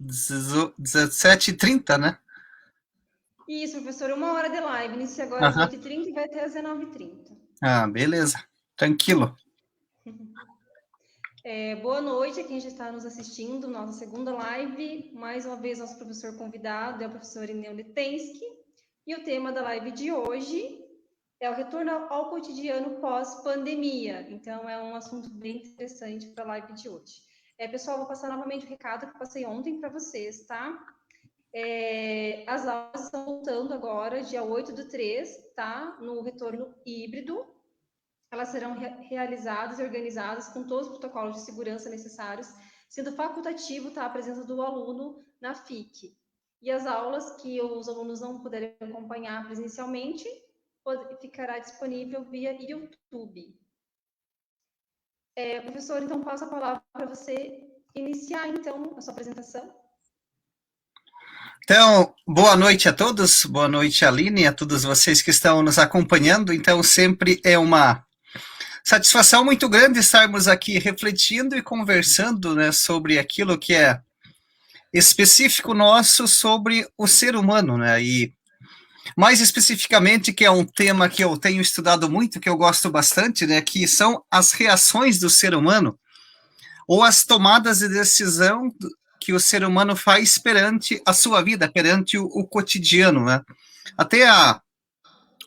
17h30, né? Isso, professor, 1 hora de live. Inicia agora às Aham. 8h30 e vai até às 19h30. Ah, beleza. Tranquilo. Boa noite a quem já está nos assistindo, nossa segunda live. Mais uma vez, nosso professor convidado é o professor Ineu Letensky. E o tema da live de hoje é o retorno ao cotidiano pós-pandemia. Então, é um assunto bem interessante para a live de hoje. Pessoal, vou passar novamente o recado que eu passei ontem para vocês, tá? As aulas estão voltando agora, dia 8/3, tá? No retorno híbrido. Elas serão realizadas e organizadas com todos os protocolos de segurança necessários, sendo facultativo, tá, a presença do aluno na FIC. E as aulas que os alunos não puderem acompanhar presencialmente, ficará disponível via YouTube. Professor, então passo a palavra para você iniciar, então, a sua apresentação. Então, boa noite a todos, boa noite, Aline, e a todos vocês que estão nos acompanhando. Então, sempre é uma satisfação muito grande estarmos aqui refletindo e conversando, né, sobre aquilo que é específico nosso sobre o ser humano, né, e mais especificamente que é um tema que eu tenho estudado muito, que eu gosto bastante, né, que são as reações do ser humano ou as tomadas de decisão que o ser humano faz perante a sua vida, perante o cotidiano, né? Até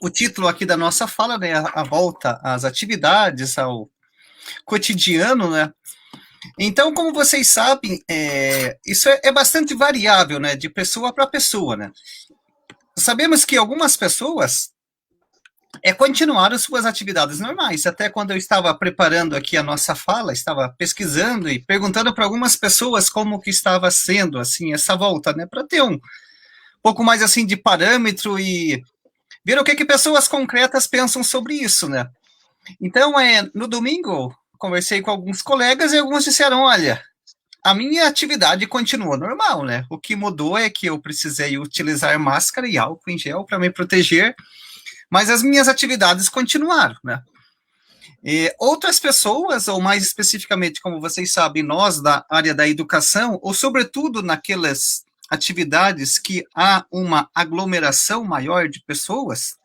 o título aqui da nossa fala, né, a volta às atividades, ao cotidiano, né? Então, como vocês sabem, isso é bastante variável, né, de pessoa para pessoa, né? Sabemos que algumas pessoas continuaram suas atividades normais. Até quando eu estava preparando aqui a nossa fala, estava pesquisando e perguntando para algumas pessoas como que estava sendo assim essa volta, né, para ter um pouco mais assim de parâmetro e ver o que pessoas concretas pensam sobre isso, né? Então, no domingo, conversei com alguns colegas e alguns disseram, olha, a minha atividade continua normal, né? O que mudou é que eu precisei utilizar máscara e álcool em gel para me proteger, mas as minhas atividades continuaram, né? E outras pessoas, ou mais especificamente, como vocês sabem, nós da área da educação, ou sobretudo naquelas atividades que há uma aglomeração maior de pessoas,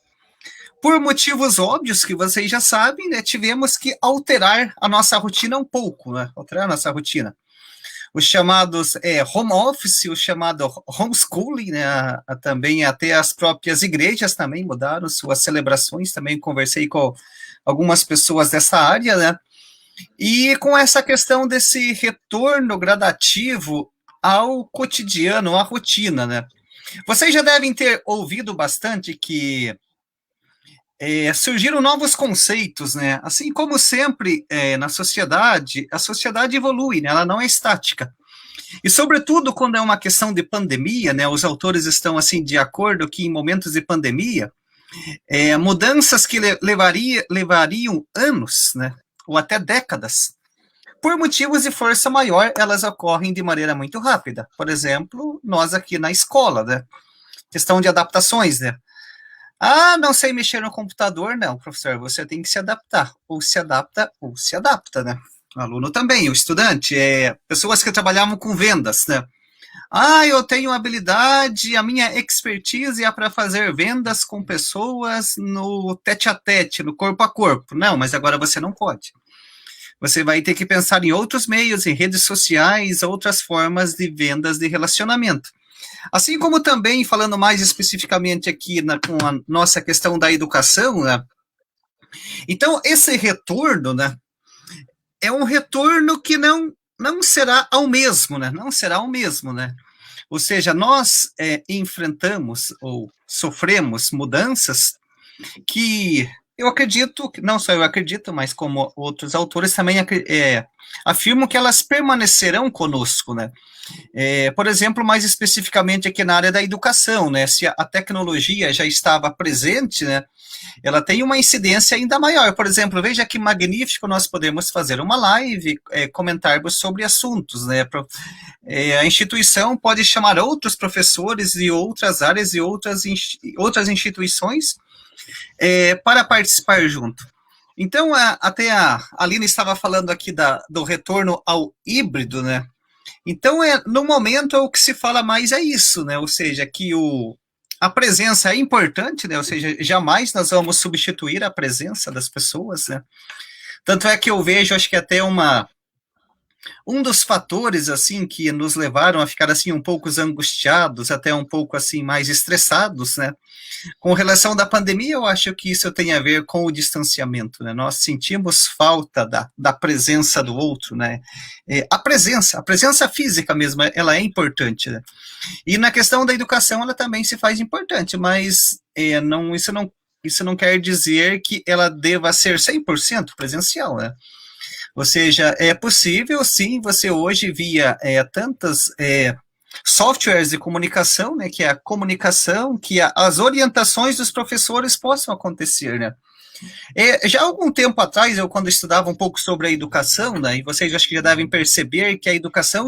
por motivos óbvios que vocês já sabem, né, tivemos que alterar a nossa rotina um pouco, né? Alterar a nossa rotina. Os chamados home office, o chamado homeschooling, né? Também até as próprias igrejas também mudaram suas celebrações, também conversei com algumas pessoas dessa área, né? E com essa questão desse retorno gradativo ao cotidiano, à rotina, né? Vocês já devem ter ouvido bastante que surgiram novos conceitos, né? Assim como sempre na sociedade, a sociedade evolui, né? Ela não é estática. E sobretudo quando é uma questão de pandemia, né? Os autores estão assim de acordo que em momentos de pandemia, mudanças que levariam anos, né? Ou até décadas, por motivos de força maior, elas ocorrem de maneira muito rápida. Por exemplo, nós aqui na escola, né? Questão de adaptações, né? Ah, não sei mexer no computador, não, professor, você tem que se adaptar. Ou se adapta, ou se adapta, né? O aluno também, o estudante, pessoas que trabalhavam com vendas, né? Ah, eu tenho habilidade, a minha expertise é para fazer vendas com pessoas no tete a tete, no corpo a corpo. Não, mas agora você não pode. Você vai ter que pensar em outros meios, em redes sociais, outras formas de vendas de relacionamento. Assim como também, falando mais especificamente aqui com a nossa questão da educação, né? Então, esse retorno, né, é um retorno que não será ao mesmo, né? Não será o mesmo, né? Ou seja, nós enfrentamos ou sofremos mudanças que eu acredito, não só eu acredito, mas como outros autores também afirmam que elas permanecerão conosco, né? Por exemplo, mais especificamente aqui na área da educação, né? Se a tecnologia já estava presente, né? Ela tem uma incidência ainda maior. Por exemplo, veja que magnífico nós podemos fazer uma live, comentarmos sobre assuntos, né? A instituição pode chamar outros professores de outras áreas e outras instituições para participar junto. Então, até a Aline estava falando aqui do retorno ao híbrido, né? Então, no momento, o que se fala mais é isso, né? Ou seja, que a presença é importante, né? Ou seja, jamais nós vamos substituir a presença das pessoas, né? Tanto é que eu vejo, acho que até um dos fatores, assim, que nos levaram a ficar, assim, um pouco angustiados, até um pouco, assim, mais estressados, né? Com relação da pandemia, eu acho que isso tem a ver com o distanciamento, né? Nós sentimos falta da presença do outro, né? A presença física mesmo, ela é importante, né? E na questão da educação, ela também se faz importante, mas isso não quer dizer que ela deva ser 100% presencial, né? Ou seja, é possível, sim, você hoje via tantas softwares de comunicação, né, que é a comunicação, que as orientações dos professores possam acontecer, né. Já há algum tempo atrás, eu quando estudava um pouco sobre a educação, né, e vocês acho que já devem perceber que a educação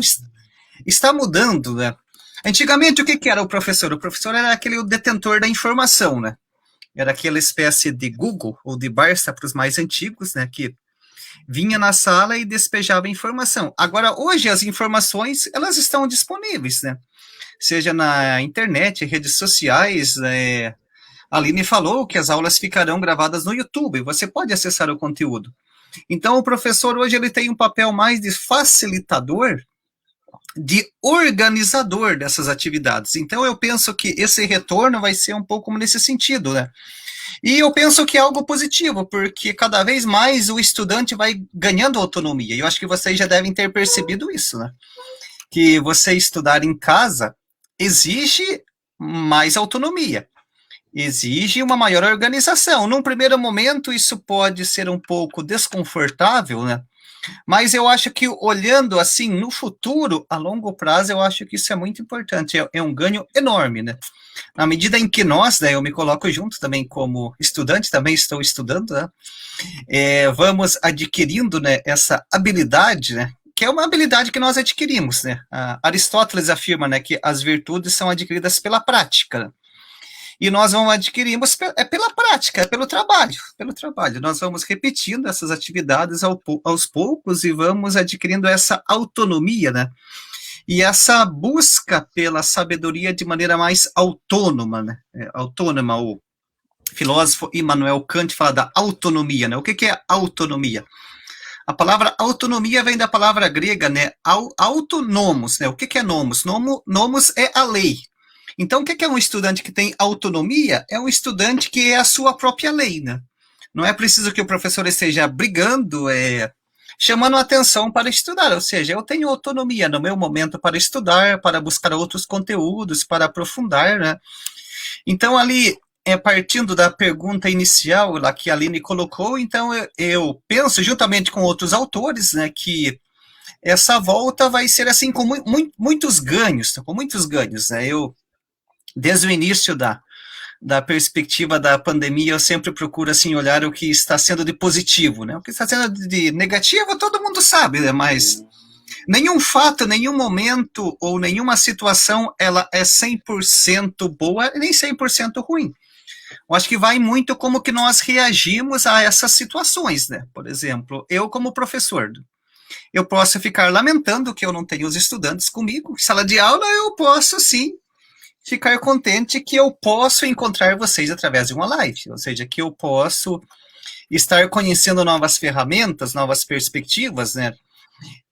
está mudando, né. Antigamente, o que era o professor? O professor era aquele detentor da informação, né. Era aquela espécie de Google ou de Barça para os mais antigos, né, que vinha na sala e despejava informação. Agora, hoje, as informações, elas estão disponíveis, né? Seja na internet, redes sociais, a Aline falou que as aulas ficarão gravadas no YouTube, você pode acessar o conteúdo. Então, o professor hoje ele tem um papel mais de facilitador, de organizador dessas atividades. Então, eu penso que esse retorno vai ser um pouco nesse sentido, né? E eu penso que é algo positivo, porque cada vez mais o estudante vai ganhando autonomia. E eu acho que vocês já devem ter percebido isso, né? Que você estudar em casa exige mais autonomia, exige uma maior organização. Num primeiro momento, isso pode ser um pouco desconfortável, né? Mas eu acho que olhando assim no futuro, a longo prazo, eu acho que isso é muito importante, é um ganho enorme, né? Na medida em que nós, né, eu me coloco junto também como estudante, também estou estudando, né, vamos adquirindo, né, essa habilidade, né, que é uma habilidade que nós adquirimos, né. Aristóteles afirma, né, que as virtudes são adquiridas pela prática, né? E nós vamos adquirimos pela prática, pelo trabalho, pelo trabalho. Nós vamos repetindo essas atividades aos poucos e vamos adquirindo essa autonomia, né? E essa busca pela sabedoria de maneira mais autônoma, né? Autônoma, o filósofo Immanuel Kant fala da autonomia, né? O que é autonomia? A palavra autonomia vem da palavra grega, né? Autonomos, né? O que é nomos? Nomos é a lei. Então, o que é um estudante que tem autonomia? É um estudante que é a sua própria lei, né? Não é preciso que o professor esteja brigando, chamando atenção para estudar, ou seja, eu tenho autonomia no meu momento para estudar, para buscar outros conteúdos, para aprofundar, né? Então, ali, partindo da pergunta inicial lá que a Aline colocou, então eu penso, juntamente com outros autores, né, que essa volta vai ser assim com muitos ganhos, né? Desde o início da perspectiva da pandemia, eu sempre procuro assim olhar o que está sendo de positivo, né? O que está sendo de negativo, todo mundo sabe, né? Mas nenhum fato, nenhum momento ou nenhuma situação ela é 100% boa nem 100% ruim. Eu acho que vai muito como que nós reagimos a essas situações, né? Por exemplo, eu como professor, eu posso ficar lamentando que eu não tenho os estudantes comigo. Em sala de aula eu posso sim ficar contente que eu posso encontrar vocês através de uma live, ou seja, que eu posso estar conhecendo novas ferramentas, novas perspectivas, né?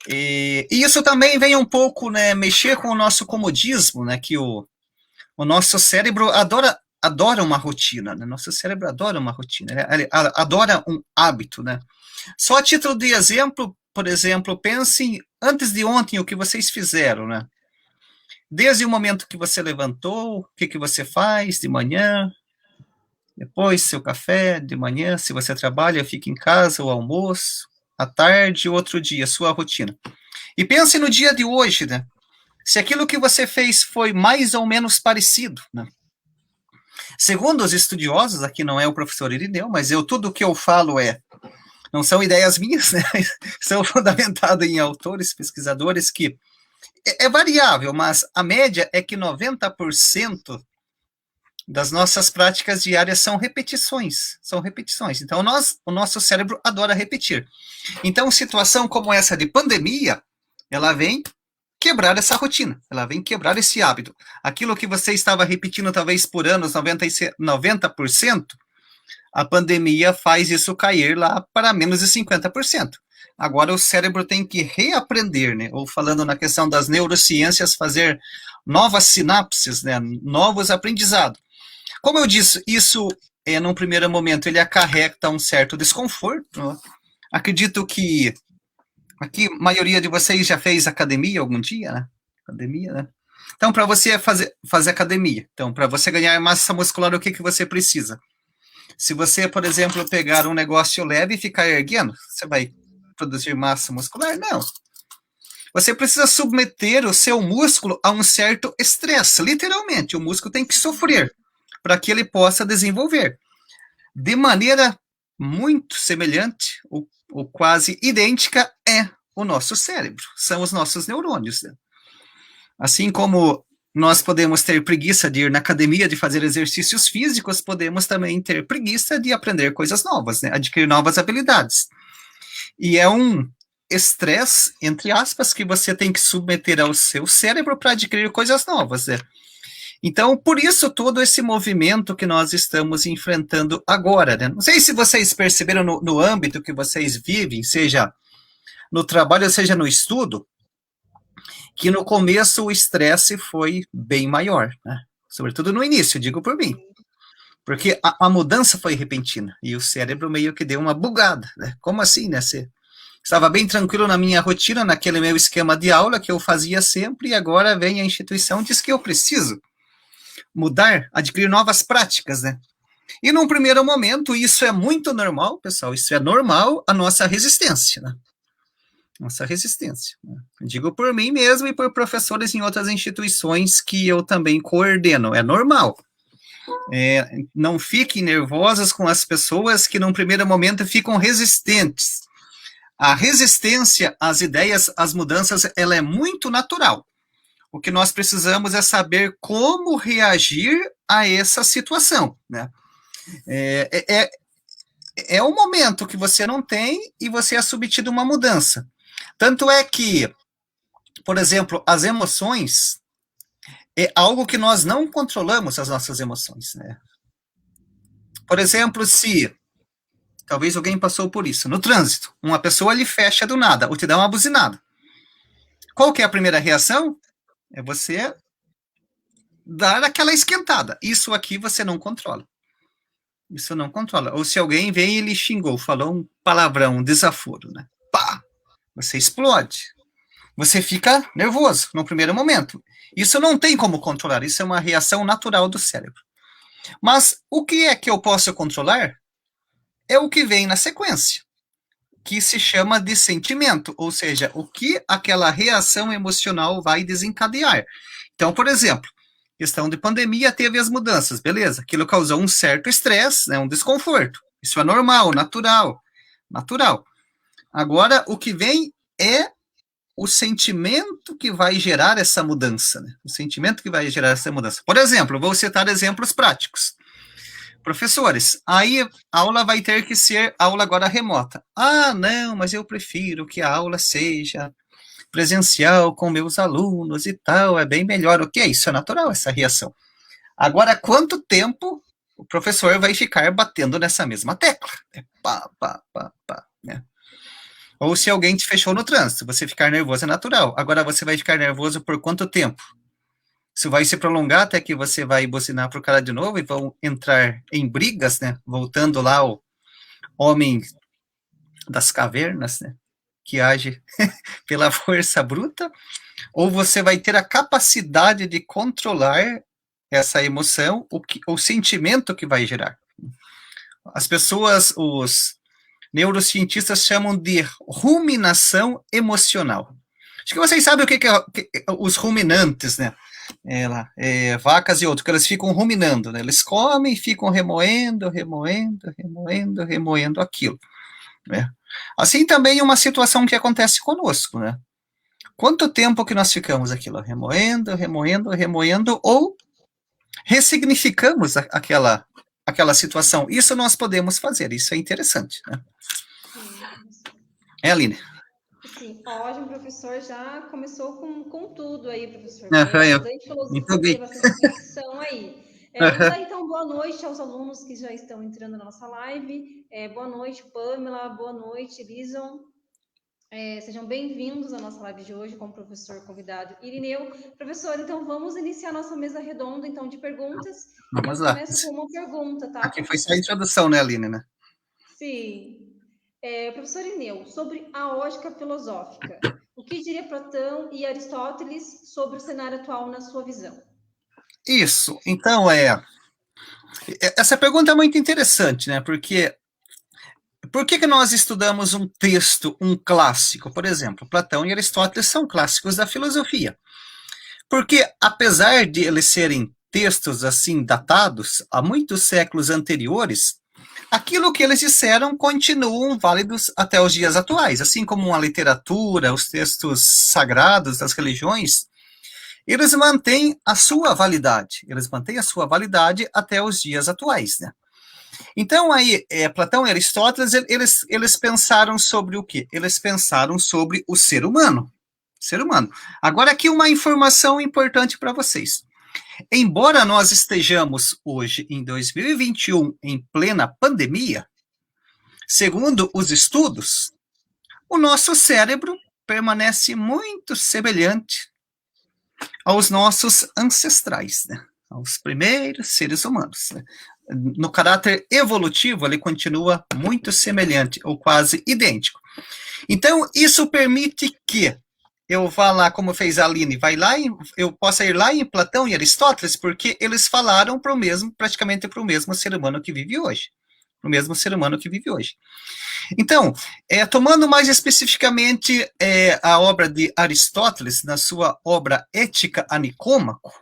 E isso também vem um pouco, né, mexer com o nosso comodismo, né? Que o nosso cérebro adora uma rotina, né? Nosso cérebro adora uma rotina, né? Ele adora um hábito, né? Só a título de exemplo, por exemplo, pensem antes de ontem o que vocês fizeram, né? Desde o momento que você levantou, o que você faz de manhã, depois seu café de manhã, se você trabalha, fica em casa, o almoço, à tarde, outro dia, sua rotina. E pense no dia de hoje, né? Se aquilo que você fez foi mais ou menos parecido, né? Segundo os estudiosos, aqui não é o professor Irineu, mas tudo o que eu falo não são ideias minhas, né? São fundamentadas em autores, pesquisadores que é variável, mas a média é que 90% das nossas práticas diárias são repetições. Então, o nosso cérebro adora repetir. Então, situação como essa de pandemia, ela vem quebrar essa rotina, ela vem quebrar esse hábito. Aquilo que você estava repetindo talvez por anos, 90%, a pandemia faz isso cair lá para menos de 50%. Agora o cérebro tem que reaprender, né? Ou falando na questão das neurociências, fazer novas sinapses, né? Novos aprendizados. Como eu disse, isso, num primeiro momento, ele acarreta um certo desconforto. Né? Acredito que aqui a maioria de vocês já fez academia algum dia, né? Academia, né? Então, para você fazer academia, então, para você ganhar massa muscular, o que, que você precisa? Se você, por exemplo, pegar um negócio leve e ficar erguendo, você vai produzir massa muscular? Não. Você precisa submeter o seu músculo a um certo estresse, literalmente. O músculo tem que sofrer para que ele possa desenvolver. De maneira muito semelhante, ou quase idêntica, é o nosso cérebro. São os nossos neurônios. Né? Assim como nós podemos ter preguiça de ir na academia, de fazer exercícios físicos, podemos também ter preguiça de aprender coisas novas, né? Adquirir novas habilidades. E é um estresse, entre aspas, que você tem que submeter ao seu cérebro para adquirir coisas novas, né? Então, por isso, todo esse movimento que nós estamos enfrentando agora, né? Não sei se vocês perceberam no âmbito que vocês vivem, seja no trabalho, seja no estudo, que no começo o estresse foi bem maior, né? Sobretudo no início, digo por mim. Porque a mudança foi repentina e o cérebro meio que deu uma bugada, né? Como assim, né? Você estava bem tranquilo na minha rotina, naquele meu esquema de aula que eu fazia sempre, e agora vem a instituição e diz que eu preciso mudar, adquirir novas práticas, né? E num primeiro momento, isso é muito normal, pessoal, isso é normal, a nossa resistência, né? Nossa resistência. Né? Digo por mim mesmo e por professores em outras instituições que eu também coordeno, é normal. Não fiquem nervosas com as pessoas que num primeiro momento ficam resistentes. A resistência às ideias, às mudanças, ela é muito natural. O que nós precisamos é saber como reagir a essa situação, né? É um momento que você não tem e você é submetido a uma mudança. Tanto é que, por exemplo, as emoções é algo que nós não controlamos, as nossas emoções, né? Por exemplo, se talvez alguém passou por isso, no trânsito, uma pessoa lhe fecha do nada, ou te dá uma buzinada. Qual que é a primeira reação? É você dar aquela esquentada. Isso aqui você não controla. Isso não controla. Ou se alguém vem e lhe xingou, falou um palavrão, um desaforo, né? Pá! Você explode. Você fica nervoso no primeiro momento. Isso não tem como controlar, isso é uma reação natural do cérebro. Mas o que é que eu posso controlar? É o que vem na sequência, que se chama de sentimento, ou seja, o que aquela reação emocional vai desencadear. Então, por exemplo, questão de pandemia teve as mudanças, beleza? Aquilo causou um certo estresse, né, um desconforto. Isso é normal, natural. Agora, o que vem é o sentimento que vai gerar essa mudança, né? O sentimento que vai gerar essa mudança. Por exemplo, vou citar exemplos práticos. Professores, aí a aula vai ter que ser aula agora remota. Ah, não, mas eu prefiro que a aula seja presencial com meus alunos e tal, é bem melhor. O que é isso? É natural essa reação. Agora, quanto tempo o professor vai ficar batendo nessa mesma tecla? Pá, né? Ou se alguém te fechou no trânsito, você ficar nervoso é natural. Agora, você vai ficar nervoso por quanto tempo? Isso vai se prolongar até que você vai buzinar para o cara de novo e vão entrar em brigas, né? Voltando lá ao homem das cavernas, né? Que age pela força bruta. Ou você vai ter a capacidade de controlar essa emoção, o sentimento que vai gerar. As pessoas, os neurocientistas chamam de ruminação emocional. Acho que vocês sabem o que é os ruminantes, né? Vacas e outros, que eles ficam ruminando, né? Eles comem e ficam remoendo aquilo. Né? Assim também é uma situação que acontece conosco, né? Quanto tempo que nós ficamos aquilo, remoendo, ou ressignificamos aquela situação. Isso nós podemos fazer, isso é interessante. Né? Aline. Sim, ótimo, professor. Já começou com tudo aí, professor. Tem Eu bastante empolguei. filosofia, bastante ficção aí. Vamos dar então boa noite aos alunos que já estão entrando na nossa live. Boa noite, Pamela. Boa noite, Lison. Sejam bem-vindos à nossa live de hoje com o professor convidado Irineu. Professor, então vamos iniciar nossa mesa redonda então de perguntas. E Vamos eu lá. começo com uma pergunta, tá, Aqui foi só a professor? introdução, né, Aline, né? Sim. Professor Irineu, sobre a ótica filosófica, o que diria Platão e Aristóteles sobre o cenário atual na sua visão? Isso. Então, essa pergunta é muito interessante, né? Porque por que nós estudamos um texto, um clássico? Por exemplo, Platão e Aristóteles são clássicos da filosofia. Porque, apesar de eles serem textos assim datados a muitos séculos anteriores, aquilo que eles disseram continuam válidos até os dias atuais, assim como a literatura, os textos sagrados das religiões, eles mantêm a sua validade, até os dias atuais, né? Então aí, Platão e Aristóteles, eles pensaram sobre o quê? Eles pensaram sobre o ser humano. Ser humano. Agora aqui uma informação importante para vocês. Embora nós estejamos hoje em 2021 em plena pandemia, segundo os estudos, o nosso cérebro permanece muito semelhante aos nossos ancestrais, né? Aos primeiros seres humanos. Né? No caráter evolutivo, ele continua muito semelhante, ou quase idêntico. Então, isso permite que eu vá lá, como fez a Aline, eu possa ir lá em Platão e Aristóteles, porque eles falaram praticamente para o mesmo ser humano que vive hoje. O mesmo ser humano que vive hoje. Então, tomando mais especificamente a obra de Aristóteles, na sua obra Ética a Nicômaco,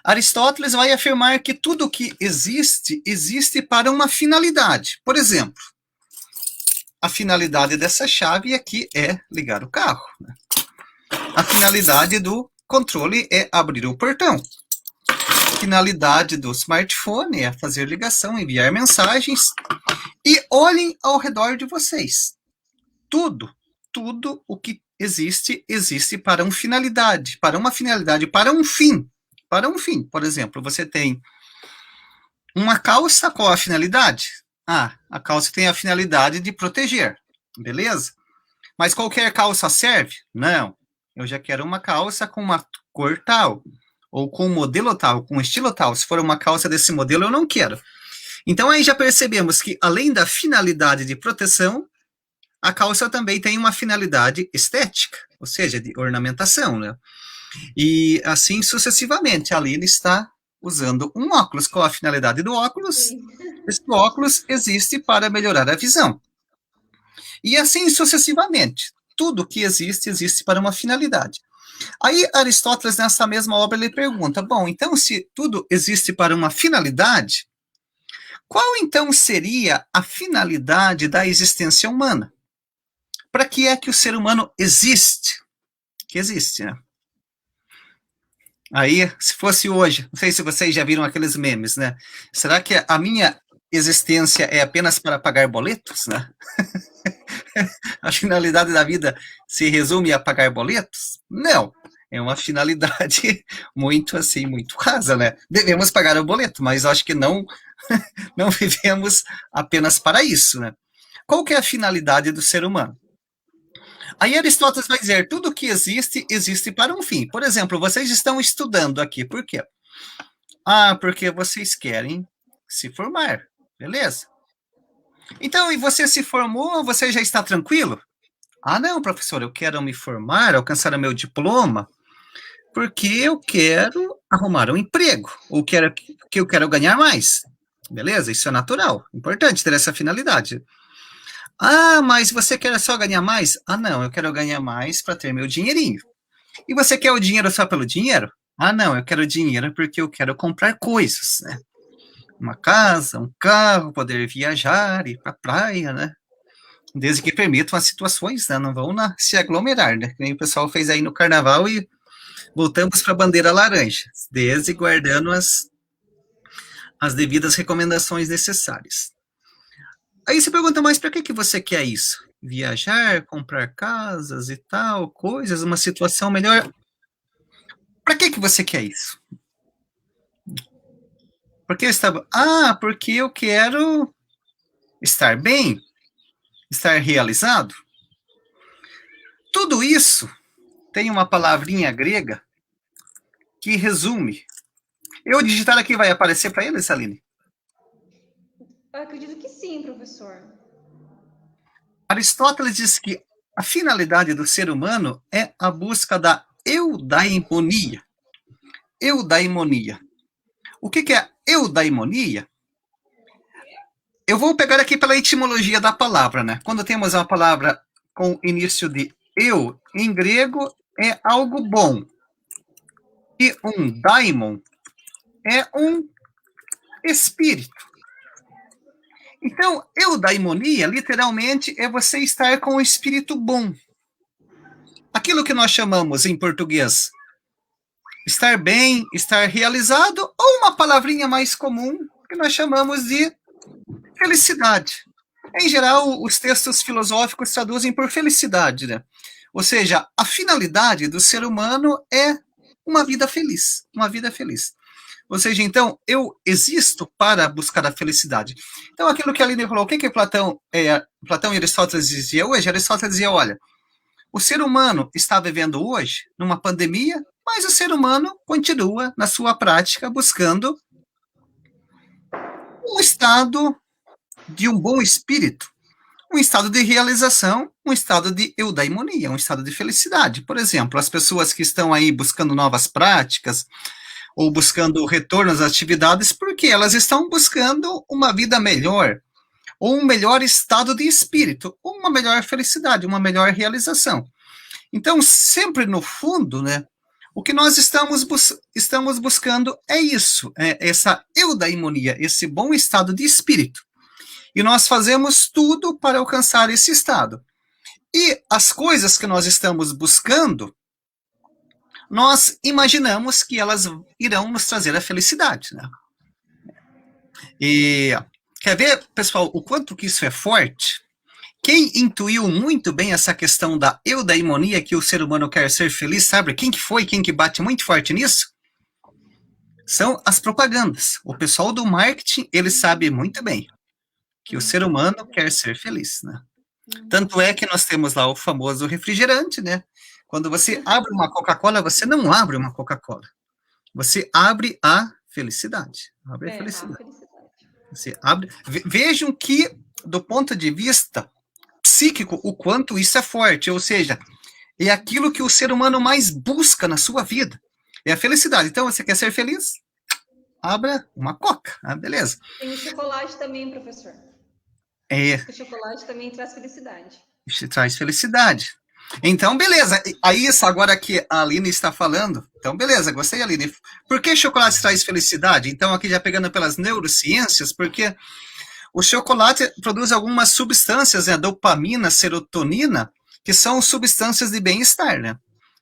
Aristóteles vai afirmar que tudo que existe, existe para uma finalidade. Por exemplo, a finalidade dessa chave aqui é ligar o carro. Né? A finalidade do controle é abrir o portão. A finalidade do smartphone é fazer ligação, enviar mensagens. E olhem ao redor de vocês. Tudo o que existe, existe para uma finalidade, para um fim. Para um fim. Por exemplo, você tem uma calça, qual a finalidade? A calça tem a finalidade de proteger, beleza? Mas qualquer calça serve? Não. Eu já quero uma calça com uma cor tal, ou com um modelo tal, com um estilo tal. Se for uma calça desse modelo, eu não quero. Então aí já percebemos que, além da finalidade de proteção, a calça também tem uma finalidade estética, ou seja, de ornamentação, né? E assim sucessivamente. Ali ele está usando um óculos. Qual a finalidade do óculos? Sim. Esse óculos existe para melhorar a visão. E assim sucessivamente. Tudo que existe, existe para uma finalidade. Aí Aristóteles, nessa mesma obra, ele pergunta, bom, então se tudo existe para uma finalidade, qual então seria a finalidade da existência humana? Para que é que o ser humano existe? Que existe, né? Aí, se fosse hoje, não sei se vocês já viram aqueles memes, né? Será que a minha existência é apenas para pagar boletos, né? A finalidade da vida se resume a pagar boletos? Não. É uma finalidade muito assim, muito rasa, né? Devemos pagar o boleto, mas acho que não vivemos apenas para isso, né? Qual que é a finalidade do ser humano? Aí Aristóteles vai dizer, tudo que existe, existe para um fim. Por exemplo, vocês estão estudando aqui, por quê? Porque vocês querem se formar, beleza? Então, e você se formou, você já está tranquilo? Não, professor, eu quero me formar, alcançar o meu diploma, porque eu quero arrumar um emprego, ou que eu quero ganhar mais. Beleza? Isso é natural, importante ter essa finalidade. Mas você quer só ganhar mais? Não, eu quero ganhar mais para ter meu dinheirinho. E você quer o dinheiro só pelo dinheiro? Não, eu quero dinheiro porque eu quero comprar coisas, né? Uma casa, um carro, poder viajar, ir para a praia, né? Desde que permitam as situações, né? Não vão se aglomerar, né? Que nem o pessoal fez aí no carnaval e voltamos para a bandeira laranja, desde guardando as devidas recomendações necessárias. Aí você pergunta, mas para que você quer isso? viajar, comprar casas e tal, coisas, uma situação melhor. Para que você quer isso? Porque porque eu quero estar bem, estar realizado. Tudo isso tem uma palavrinha grega que resume. Eu digitar aqui vai aparecer para eles, Aline? Eu acredito que sim, professor. Aristóteles diz que a finalidade do ser humano é a busca da eudaimonia. Eudaimonia. O que é eudaimonia? Eu vou pegar aqui pela etimologia da palavra, né? Quando temos uma palavra com início de eu, em grego, é algo bom. E um daimon é um espírito. Então, eudaimonia, literalmente, é você estar com o espírito bom. Aquilo que nós chamamos em português estar bem, estar realizado, ou uma palavrinha mais comum que nós chamamos de felicidade. Em geral, os textos filosóficos traduzem por felicidade, né? Ou seja, a finalidade do ser humano é uma vida feliz, uma vida feliz. Ou seja, então, eu existo para buscar a felicidade. Então, aquilo que a Aline falou, o que Platão e Aristóteles dizia hoje? Aristóteles dizia, olha, o ser humano está vivendo hoje numa pandemia, mas o ser humano continua, na sua prática, buscando um estado de um bom espírito, um estado de realização, um estado de eudaimonia, um estado de felicidade. Por exemplo, as pessoas que estão aí buscando novas práticas, ou buscando retorno às atividades, porque elas estão buscando uma vida melhor, ou um melhor estado de espírito, ou uma melhor felicidade, uma melhor realização. Então, sempre no fundo, né, o que nós estamos buscando é isso, é essa eudaimonia, esse bom estado de espírito. E nós fazemos tudo para alcançar esse estado. E as coisas que nós estamos buscando, nós imaginamos que elas irão nos trazer a felicidade, né? E quer ver, pessoal, o quanto que isso é forte? Quem intuiu muito bem essa questão da eudaimonia, que o ser humano quer ser feliz, sabe? Quem que bate muito forte nisso? São as propagandas. O pessoal do marketing, ele sabe muito bem que o ser humano quer ser feliz, né? Tanto é que nós temos lá o famoso refrigerante, né? Quando você abre uma Coca-Cola, você não abre uma Coca-Cola. Você abre a felicidade. Abre a felicidade. Você abre. Vejam que, do ponto de vista psíquico, o quanto isso é forte. Ou seja, é aquilo que o ser humano mais busca na sua vida. É a felicidade. Então, você quer ser feliz? Abra uma Coca. Ah, beleza. Tem o chocolate também, professor. O chocolate também traz felicidade. Traz felicidade. Então, beleza. Aí, isso agora que a Aline está falando. Então, beleza, gostei, Aline. Por que chocolate traz felicidade? Então, aqui já pegando pelas neurociências, porque o chocolate produz algumas substâncias, né? Dopamina, serotonina, que são substâncias de bem-estar, né?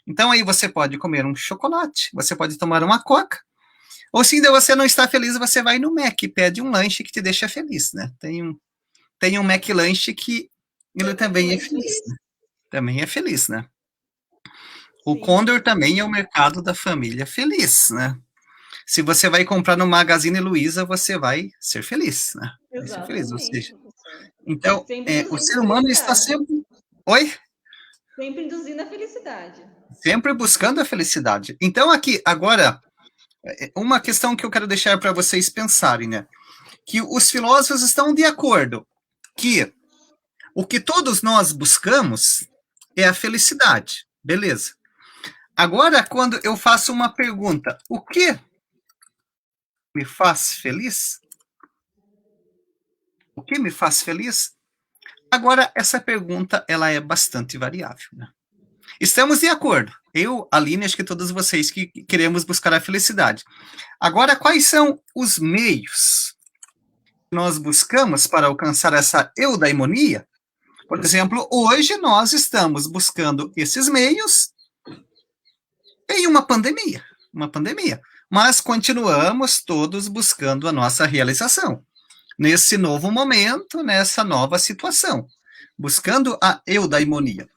Então, aí você pode comer um chocolate, você pode tomar uma coca, ou se ainda você não está feliz, você vai no Mac e pede um lanche que te deixa feliz, né? Tem um Mac Lanche que ele também é feliz, né? Também é feliz, né? O Sim. Condor também é o mercado da família feliz, né? Se você vai comprar no Magazine Luiza, você vai ser feliz, né? Vai ser feliz, ou seja. Então, o ser humano está sempre... Oi? Sempre induzindo a felicidade. Sempre buscando a felicidade. Então, aqui, agora, uma questão que eu quero deixar para vocês pensarem, né? Que os filósofos estão de acordo que o que todos nós buscamos é a felicidade. Beleza. Agora, quando eu faço uma pergunta, o que me faz feliz? O que me faz feliz? Agora, essa pergunta, ela é bastante variável, né? Estamos de acordo. Eu, Aline, acho que todos vocês que queremos buscar a felicidade. Agora, quais são os meios que nós buscamos para alcançar essa eudaimonia? Por exemplo, hoje nós estamos buscando esses meios em uma pandemia, mas continuamos todos buscando a nossa realização nesse novo momento, nessa nova situação. buscando a eudaimonia.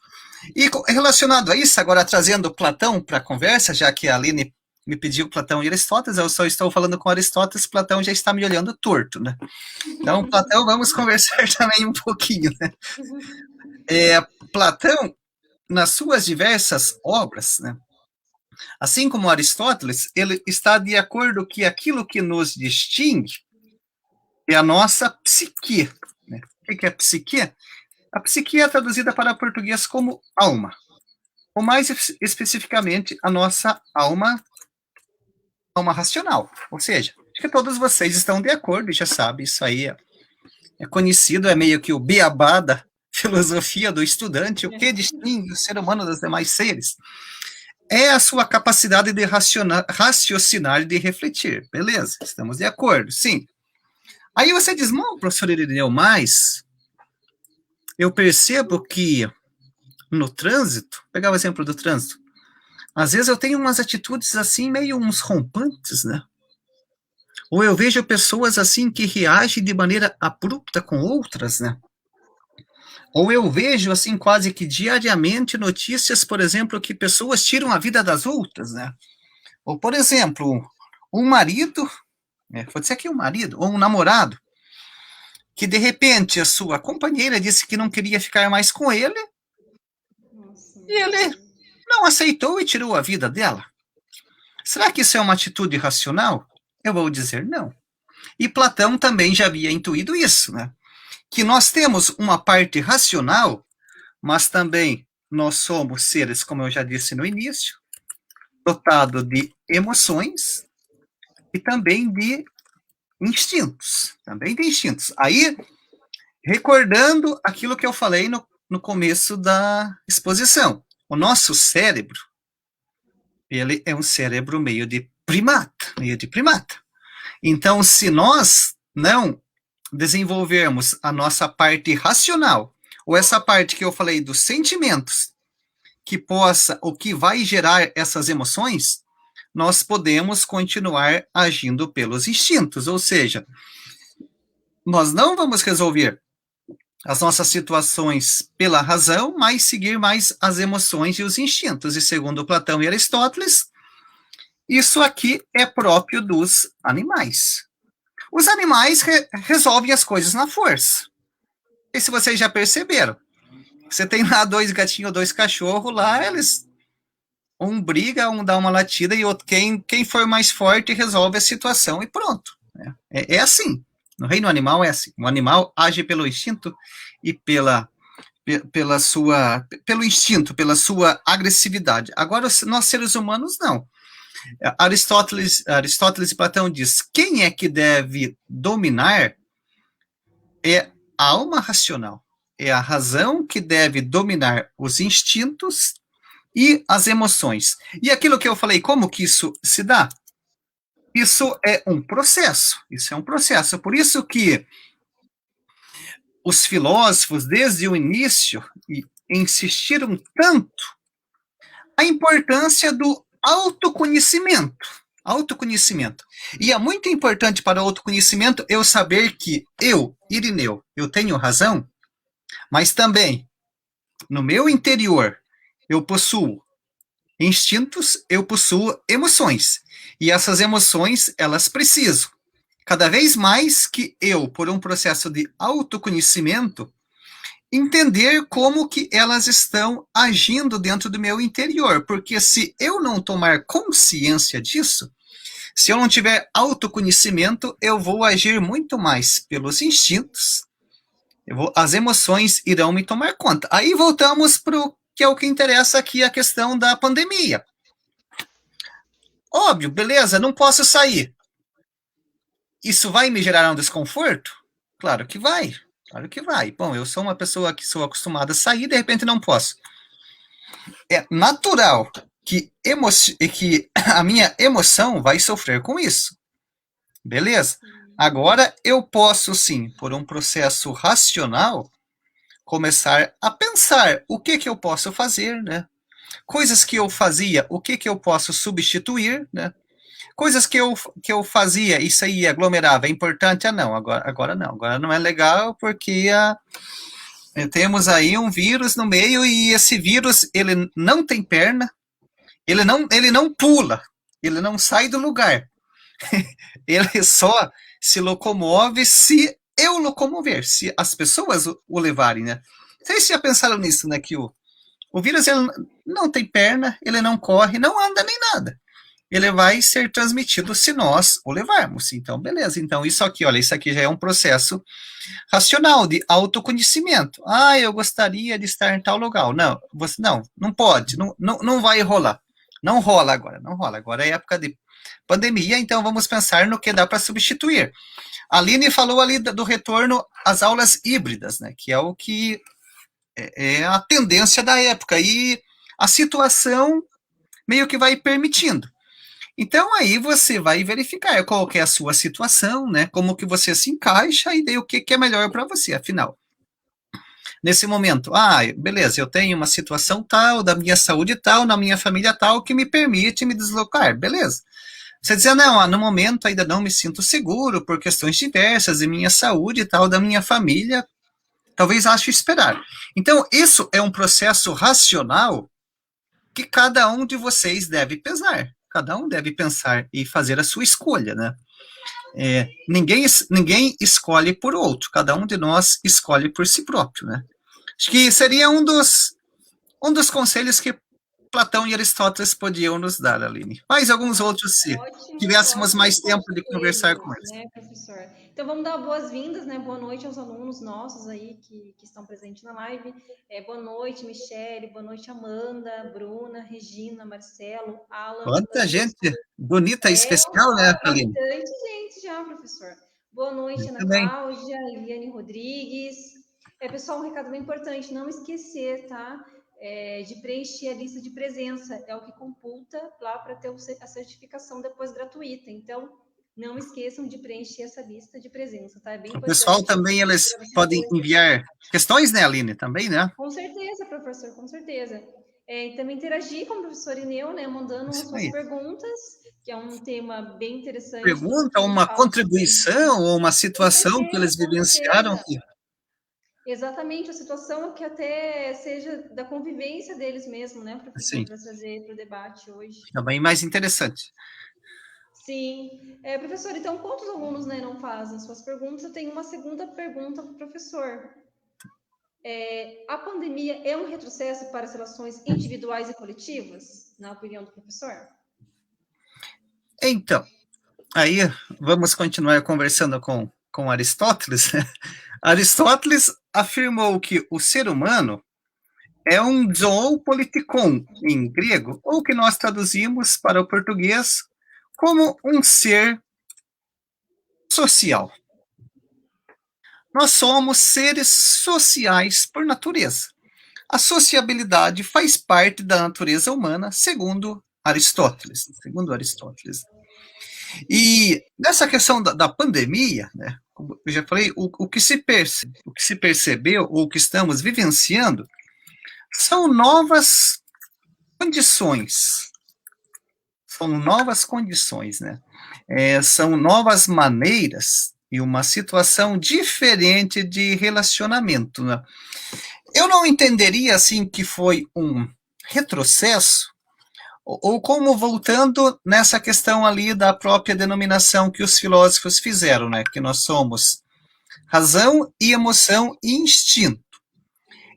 E relacionado a isso, agora trazendo Platão para a conversa, já que a Aline me pediu Platão e Aristóteles, eu só estou falando com Aristóteles, Platão já está me olhando torto, né? Então, Platão, vamos conversar também um pouquinho, né? Platão, nas suas diversas obras, né, assim como Aristóteles, ele está de acordo que aquilo que nos distingue é a nossa psique. Né? O que é psique? A psique é traduzida para português como alma, ou mais especificamente a nossa alma racional. Ou seja, acho que todos vocês estão de acordo e já sabem, isso aí é conhecido, é meio que o beabá da filosofia do estudante, o que distingue o ser humano dos demais seres. É a sua capacidade de raciocinar e de refletir. Beleza, estamos de acordo, sim. Aí você diz, não, professor Irineu, mas eu percebo que no trânsito, vou pegar o exemplo do trânsito, às vezes eu tenho umas atitudes assim, meio uns rompantes, né? Ou eu vejo pessoas assim que reagem de maneira abrupta com outras, né? Ou eu vejo assim quase que diariamente notícias, por exemplo, que pessoas tiram a vida das outras, né? Ou, por exemplo, um marido, pode ser aqui um marido, ou um namorado, que de repente a sua companheira disse que não queria ficar mais com ele, e ele não aceitou e tirou a vida dela. Será que isso é uma atitude racional? Eu vou dizer não. E Platão também já havia intuído isso, né? Que nós temos uma parte racional, mas também nós somos seres, como eu já disse no início, dotado de emoções e também de instintos. Aí, recordando aquilo que eu falei no começo da exposição, o nosso cérebro, ele é um cérebro meio de primata. Então, se nós não desenvolvermos a nossa parte racional, ou essa parte que eu falei dos sentimentos, que possa, ou que vai gerar essas emoções, nós podemos continuar agindo pelos instintos, ou seja, nós não vamos resolver as nossas situações pela razão, mas seguir mais as emoções e os instintos. E segundo Platão e Aristóteles, isso aqui é próprio dos animais. Os animais resolvem as coisas na força. E se vocês já perceberam, você tem lá 2 gatinhos, 2 cachorros lá, eles um briga, um dá uma latida e outro, quem for mais forte resolve a situação e pronto. É assim. No reino animal é assim. O animal age pelo instinto e pelo instinto, pela sua agressividade. Agora, nós seres humanos, não. Aristóteles e Platão diz, quem é que deve dominar é a alma racional. É a razão que deve dominar os instintos e as emoções. E aquilo que eu falei, como que isso se dá? Isso é um processo. Por isso que os filósofos, desde o início, insistiram tanto a importância do autoconhecimento. E é muito importante para o autoconhecimento eu saber que eu, Irineu, eu tenho razão, mas também no meu interior eu possuo instintos, eu possuo emoções. E essas emoções, elas precisam cada vez mais que eu, por um processo de autoconhecimento, entender como que elas estão agindo dentro do meu interior, porque se eu não tomar consciência disso, se eu não tiver autoconhecimento, eu vou agir muito mais pelos instintos, as emoções irão me tomar conta. Aí voltamos para o que é o que interessa aqui, a questão da pandemia. Óbvio, beleza, não posso sair. Isso vai me gerar um desconforto? Claro que vai. Bom, eu sou uma pessoa que sou acostumada a sair, de repente não posso. É natural que a minha emoção vai sofrer com isso. Beleza? Agora eu posso sim, por um processo racional, começar a pensar o que eu posso fazer, né? Coisas que eu fazia, o que eu posso substituir, né? Coisas que eu fazia, isso aí aglomerava, é importante? Não, agora não. Agora não é legal porque Temos aí um vírus no meio e esse vírus, ele não tem perna, ele não pula, ele não sai do lugar. Ele só se locomove se eu locomover, se as pessoas o levarem, né? Vocês já pensaram nisso, né? Que o vírus ele não tem perna, ele não corre, não anda nem nada. Ele vai ser transmitido se nós o levarmos. Então, beleza. Então, isso aqui, olha, isso aqui já é um processo racional de autoconhecimento. Ah, eu gostaria de estar em tal lugar. Não, você não pode, não vai rolar. Não rola agora, não rola. Agora é época de pandemia, então vamos pensar no que dá para substituir. A Aline falou ali do retorno às aulas híbridas, né? Que é o que é a tendência da época. E a situação meio que vai permitindo. Então aí você vai verificar qual que é a sua situação, né? Como que você se encaixa e daí o que é melhor para você, afinal. Nesse momento, beleza, eu tenho uma situação tal, da minha saúde tal, na minha família tal, que me permite me deslocar, beleza. Você dizer, não, no momento ainda não me sinto seguro por questões diversas, de minha saúde e tal, da minha família, talvez ache esperar. Então, isso é um processo racional que cada um de vocês deve pesar. Cada um deve pensar e fazer a sua escolha, né? Ninguém escolhe por outro, cada um de nós escolhe por si próprio, né? Acho que seria um dos conselhos que Platão e Aristóteles podiam nos dar, Aline. Mais alguns outros, se tivéssemos mais tempo de conversar com eles. Né, professor? Então, vamos dar boas-vindas, né? Boa noite aos alunos nossos aí que estão presentes na live. Boa noite, Michele. Boa noite, Amanda, Bruna, Regina, Marcelo, Alan. Quanta gente bonita e especial, né, Aline? Bastante gente já, professor. Boa noite, Ana Cláudia, Eliane Rodrigues. Pessoal, um recado bem importante, não esquecer, tá? De preencher a lista de presença, é o que computa lá para ter a certificação depois gratuita. Então, não esqueçam de preencher essa lista de presença, tá? É bem importante. O pessoal também, eles podem enviar questões, né, Aline, também, né? Com certeza, professor, com certeza. Também interagir com o professor Ineu, né, mandando as suas perguntas, que é um tema bem interessante. Pergunta, uma contribuição ou uma situação que eles vivenciaram aqui. Exatamente, a situação que até seja da convivência deles mesmo, né, professor, para trazer para o debate hoje. Também mais interessante. Sim. Professor, então, quantos alunos, né, não fazem suas perguntas? Eu tenho uma segunda pergunta para o professor. A pandemia é um retrocesso para as relações individuais e coletivas, na opinião do professor? Então, aí vamos continuar conversando com Aristóteles. Aristóteles afirmou que o ser humano é um zoopolitikon em grego, ou que nós traduzimos para o português como um ser social. Nós somos seres sociais por natureza. A sociabilidade faz parte da natureza humana, segundo Aristóteles. E nessa questão da pandemia, né, como eu já falei, o que se percebeu, ou o que estamos vivenciando, são novas condições. Né? São novas maneiras e uma situação diferente de relacionamento, né? Eu não entenderia assim que foi um retrocesso, ou como voltando nessa questão ali da própria denominação que os filósofos fizeram, né? Que nós somos razão e emoção e instinto.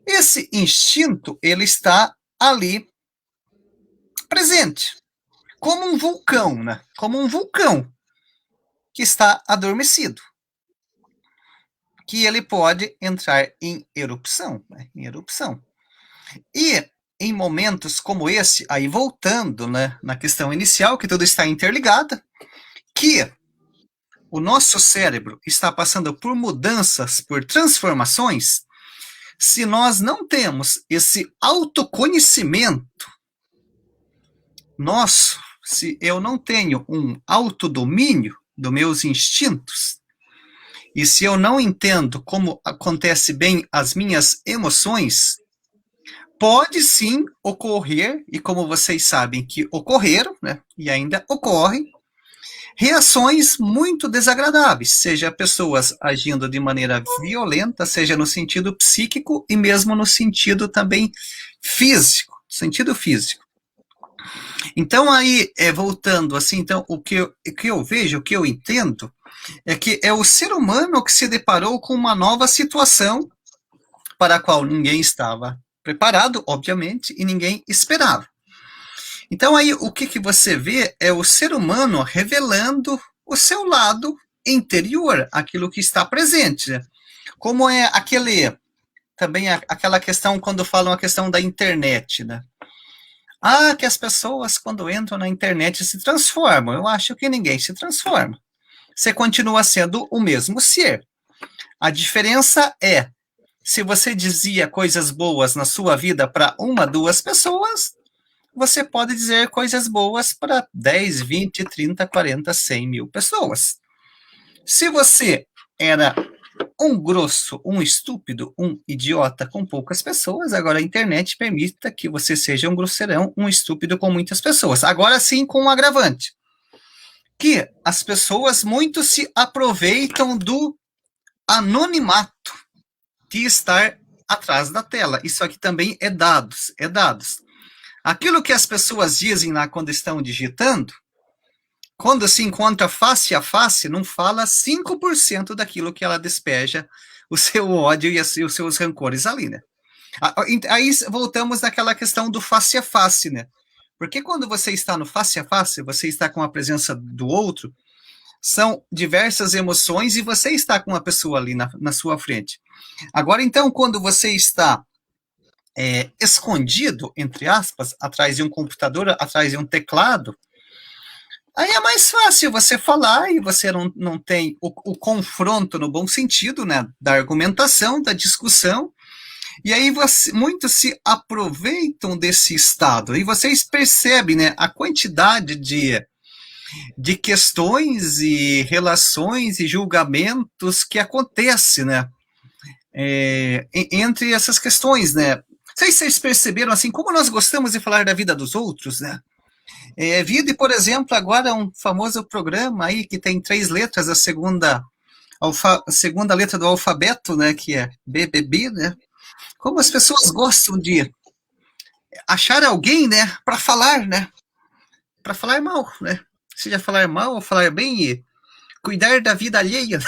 Esse instinto, ele está ali presente, como um vulcão, né? Como um vulcão que está adormecido, que ele pode entrar em erupção, né? E em momentos como esse, aí voltando, né, na questão inicial, que tudo está interligado, que o nosso cérebro está passando por mudanças, por transformações, se nós não temos esse autoconhecimento nosso, se eu não tenho um autodomínio dos meus instintos, e se eu não entendo como acontece bem as minhas emoções, pode sim ocorrer, e como vocês sabem que ocorreram, né, e ainda ocorrem, reações muito desagradáveis, seja pessoas agindo de maneira violenta, seja no sentido psíquico e mesmo no sentido também físico, sentido físico. Então aí, voltando assim, então o que eu vejo, o que eu entendo, é que é o ser humano que se deparou com uma nova situação para a qual ninguém estava preparado, obviamente, e ninguém esperava. Então aí o que você vê é o ser humano revelando o seu lado interior, aquilo que está presente, né? Como é também aquela questão quando falam a questão da internet, né? Ah, que as pessoas quando entram na internet se transformam. Eu acho que ninguém se transforma. Você continua sendo o mesmo ser. A diferença é, se você dizia coisas boas na sua vida para uma, duas pessoas, você pode dizer coisas boas para 10, 20, 30, 40, 100 mil pessoas. Se você era um grosso, um estúpido, um idiota com poucas pessoas, agora a internet permita que você seja um grosseirão, um estúpido com muitas pessoas. Agora sim com um agravante, que as pessoas muito se aproveitam do anonimato de estar atrás da tela. Isso aqui também é dados, Aquilo que as pessoas dizem lá quando estão digitando, quando se encontra face a face, não fala 5% daquilo que ela despeja, o seu ódio e os seus rancores ali, né? Aí voltamos naquela questão do face a face, né? Porque quando você está no face a face, você está com a presença do outro, são diversas emoções e você está com uma pessoa ali na sua frente. Agora, então, quando você está escondido, entre aspas, atrás de um computador, atrás de um teclado, aí é mais fácil você falar e você não tem o confronto no bom sentido, né, da argumentação, da discussão, e aí muitos se aproveitam desse estado, e vocês percebem, né, a quantidade de questões e relações e julgamentos que acontece, né, entre essas questões, né. Não sei se vocês perceberam, assim, como nós gostamos de falar da vida dos outros, né. Vide, por exemplo, agora um famoso programa aí que tem 3 letras, a segunda letra do alfabeto, né, que é BBB, né. Como as pessoas gostam de achar alguém, né, para falar, né, para falar mal, né. Seja falar mal ou falar bem e cuidar da vida alheia.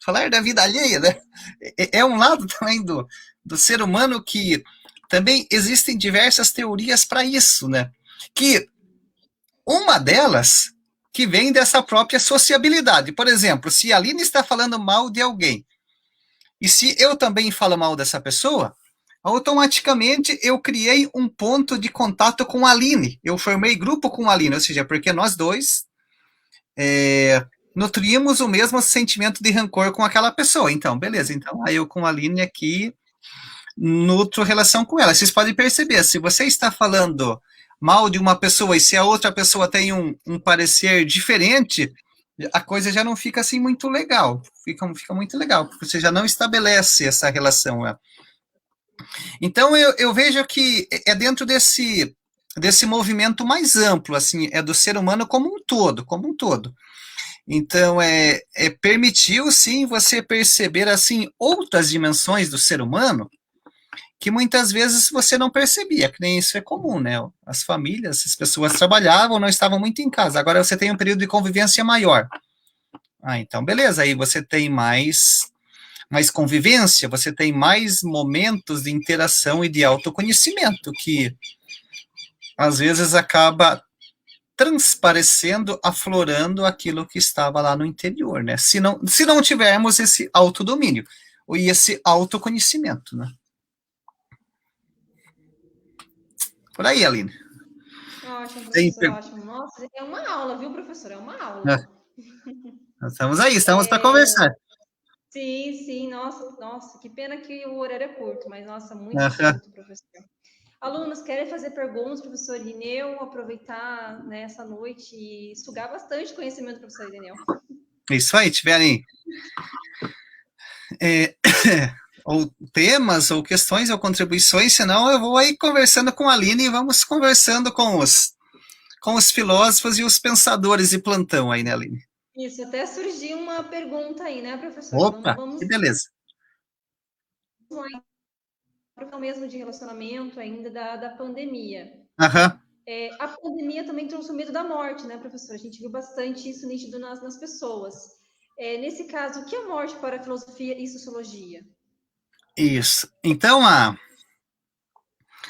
Falar da vida alheia, né? É um lado também do ser humano que também existem diversas teorias para isso, né? Que uma delas que vem dessa própria sociabilidade. Por exemplo, se a Aline está falando mal de alguém, e se eu também falo mal dessa pessoa, automaticamente eu criei um ponto de contato com a Aline. Eu formei grupo com a Aline, ou seja, porque nós dois nutríamos o mesmo sentimento de rancor com aquela pessoa. Então, beleza. Então, aí eu com a Aline aqui nutro relação com ela. Vocês podem perceber, se você está falando mal de uma pessoa e se a outra pessoa tem um parecer diferente, a coisa já não fica assim muito legal. Fica muito legal, porque você já não estabelece essa relação. Né? Então, eu vejo que é dentro desse movimento mais amplo, assim, é do ser humano como um todo. Então, permitiu, sim, você perceber, assim, outras dimensões do ser humano que muitas vezes você não percebia, que nem isso é comum, né? As famílias, as pessoas trabalhavam, não estavam muito em casa. Agora você tem um período de convivência maior. Então, beleza, aí você tem mais convivência, você tem mais momentos de interação e de autoconhecimento, que às vezes acaba transparecendo, aflorando aquilo que estava lá no interior, né? Se não tivermos esse autodomínio e esse autoconhecimento, né? Por aí, Aline. Ótimo, professor, ótimo. Nossa, é uma aula, viu, professor? É uma aula. Estamos aí, estamos para conversar. Sim, nossa, que pena que o horário é curto, mas, nossa, muito assunto, professor. Alunos, querem fazer perguntas, professor Irineu, aproveitar essa noite e sugar bastante conhecimento do professor Irineu. Isso aí, tiverem ou temas, ou questões, ou contribuições, senão eu vou aí conversando com a Aline e vamos conversando com os com os filósofos e os pensadores de plantão aí, né, Aline? Isso, até surgiu uma pergunta aí, né, professor? Opa, Vamos que beleza. lá, então, mesmo de relacionamento ainda da pandemia. Aham. A pandemia também trouxe o medo da morte, né, professor? A gente viu bastante isso nítido nas pessoas. Nesse caso, o que é morte para a filosofia e sociologia? Isso. Então,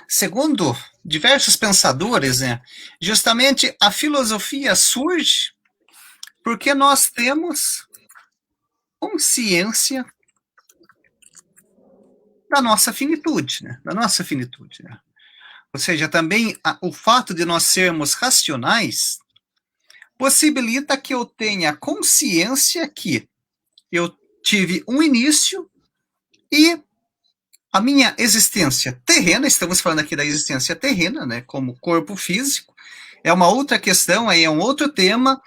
segundo diversos pensadores, né, justamente a filosofia surge porque nós temos consciência da nossa finitude, né? Da nossa finitude, né? Ou seja, também o fato de nós sermos racionais possibilita que eu tenha consciência que eu tive um início e a minha existência terrena, estamos falando aqui da existência terrena, né, como corpo físico, é uma outra questão, aí é um outro tema,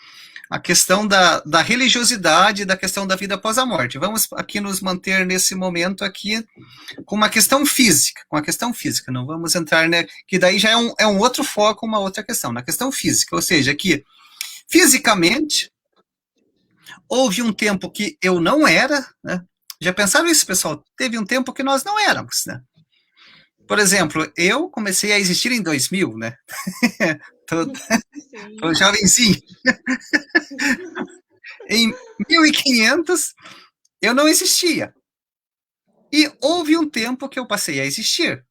a questão da religiosidade, da questão da vida após a morte. Vamos aqui nos manter nesse momento aqui com uma questão física, não vamos entrar, né, que daí já é um outro foco, uma outra questão, na questão física, ou seja, que fisicamente houve um tempo que eu não era, né? Já pensaram isso, pessoal? Teve um tempo que nós não éramos, né? Por exemplo, eu comecei a existir em 2000, né? tô jovenzinho. Em 1500 eu não existia. E houve um tempo que eu passei a existir.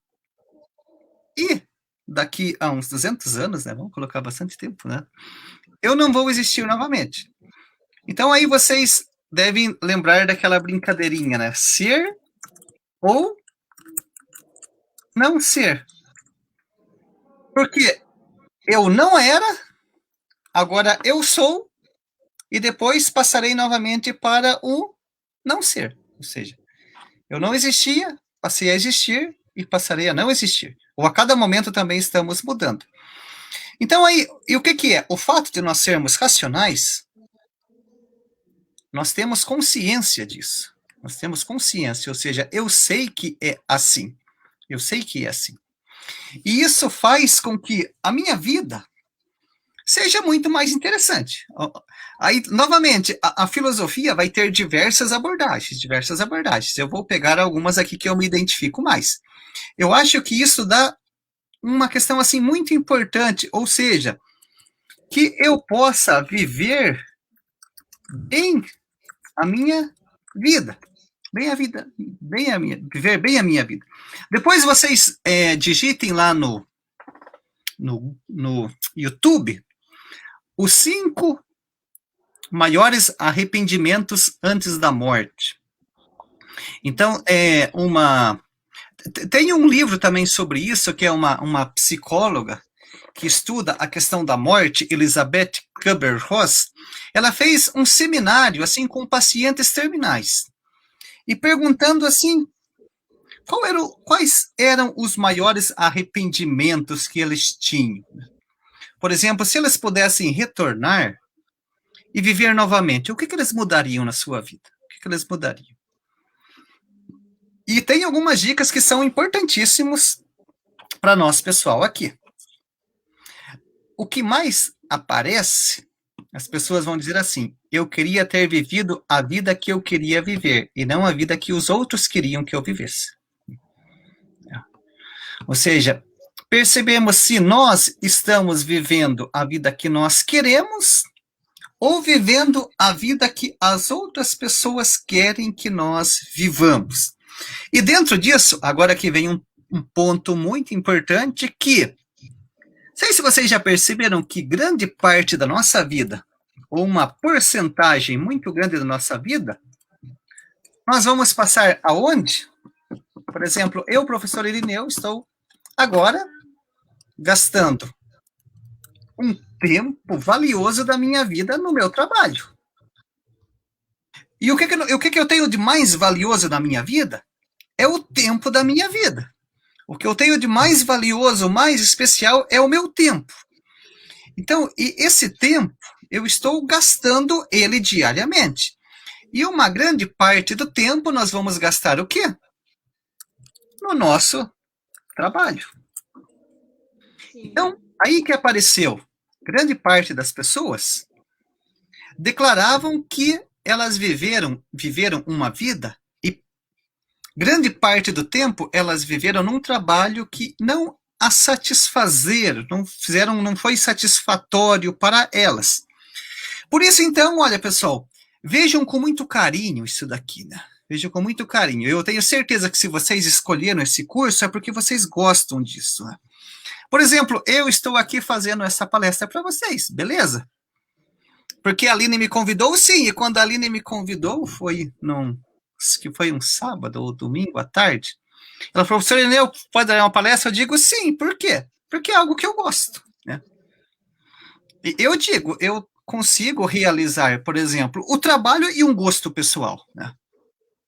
E daqui a uns 200 anos, né? Vamos colocar bastante tempo, né? Eu não vou existir novamente. Então aí vocês devem lembrar daquela brincadeirinha, né? Ser ou não ser. Porque eu não era, agora eu sou, e depois passarei novamente para o não ser. Ou seja, eu não existia, passei a existir e passarei a não existir. Ou a cada momento também estamos mudando. Então aí, e o que é? O fato de nós sermos racionais, nós temos consciência disso. Nós temos consciência, ou seja, eu sei que é assim. Eu sei que é assim. E isso faz com que a minha vida seja muito mais interessante. Aí, novamente, a filosofia vai ter diversas abordagens. Eu vou pegar algumas aqui que eu me identifico mais. Eu acho que isso dá uma questão assim muito importante, ou seja, que eu possa viver bem a minha vida. Viver bem a minha vida. Depois vocês digitem lá no YouTube os 5 maiores arrependimentos antes da morte. Então, tem um livro também sobre isso, que é uma psicóloga que estuda a questão da morte, Elizabeth Kubler-Ross. Ela fez um seminário assim com pacientes terminais e perguntando assim quais eram os maiores arrependimentos que eles tinham. Por exemplo, se eles pudessem retornar e viver novamente, o que eles mudariam na sua vida? O que eles mudariam? E tem algumas dicas que são importantíssimos para nós, pessoal, aqui. O que mais aparece, as pessoas vão dizer assim: eu queria ter vivido a vida que eu queria viver e não a vida que os outros queriam que eu vivesse. Ou seja, percebemos se nós estamos vivendo a vida que nós queremos ou vivendo a vida que as outras pessoas querem que nós vivamos. E dentro disso, agora que vem um ponto muito importante que, não sei se vocês já perceberam que grande parte da nossa vida, ou uma porcentagem muito grande da nossa vida, nós vamos passar aonde? Por exemplo, eu, professor Irineu, estou agora gastando um tempo valioso da minha vida no meu trabalho. E o que eu tenho de mais valioso na minha vida? É o tempo da minha vida. O que eu tenho de mais valioso, mais especial, é o meu tempo. Então, e esse tempo, eu estou gastando ele diariamente. E uma grande parte do tempo nós vamos gastar o quê? No nosso trabalho. Sim. Então, aí que apareceu grande parte das pessoas, declaravam que elas viveram uma vida e grande parte do tempo elas viveram num trabalho que não a satisfazer, não foi satisfatório para elas. Por isso, então, olha, pessoal, vejam com muito carinho isso daqui, né? Vejam com muito carinho. Eu tenho certeza que se vocês escolheram esse curso é porque vocês gostam disso, né? Por exemplo, eu estou aqui fazendo essa palestra para vocês, beleza? Porque a Aline me convidou, sim, e quando a Aline me convidou, que foi um sábado ou domingo à tarde, ela falou, professor Irineu, pode dar uma palestra? Eu digo, sim, por quê? Porque é algo que eu gosto, né? E eu digo, eu consigo realizar, por exemplo, o trabalho e um gosto pessoal, né?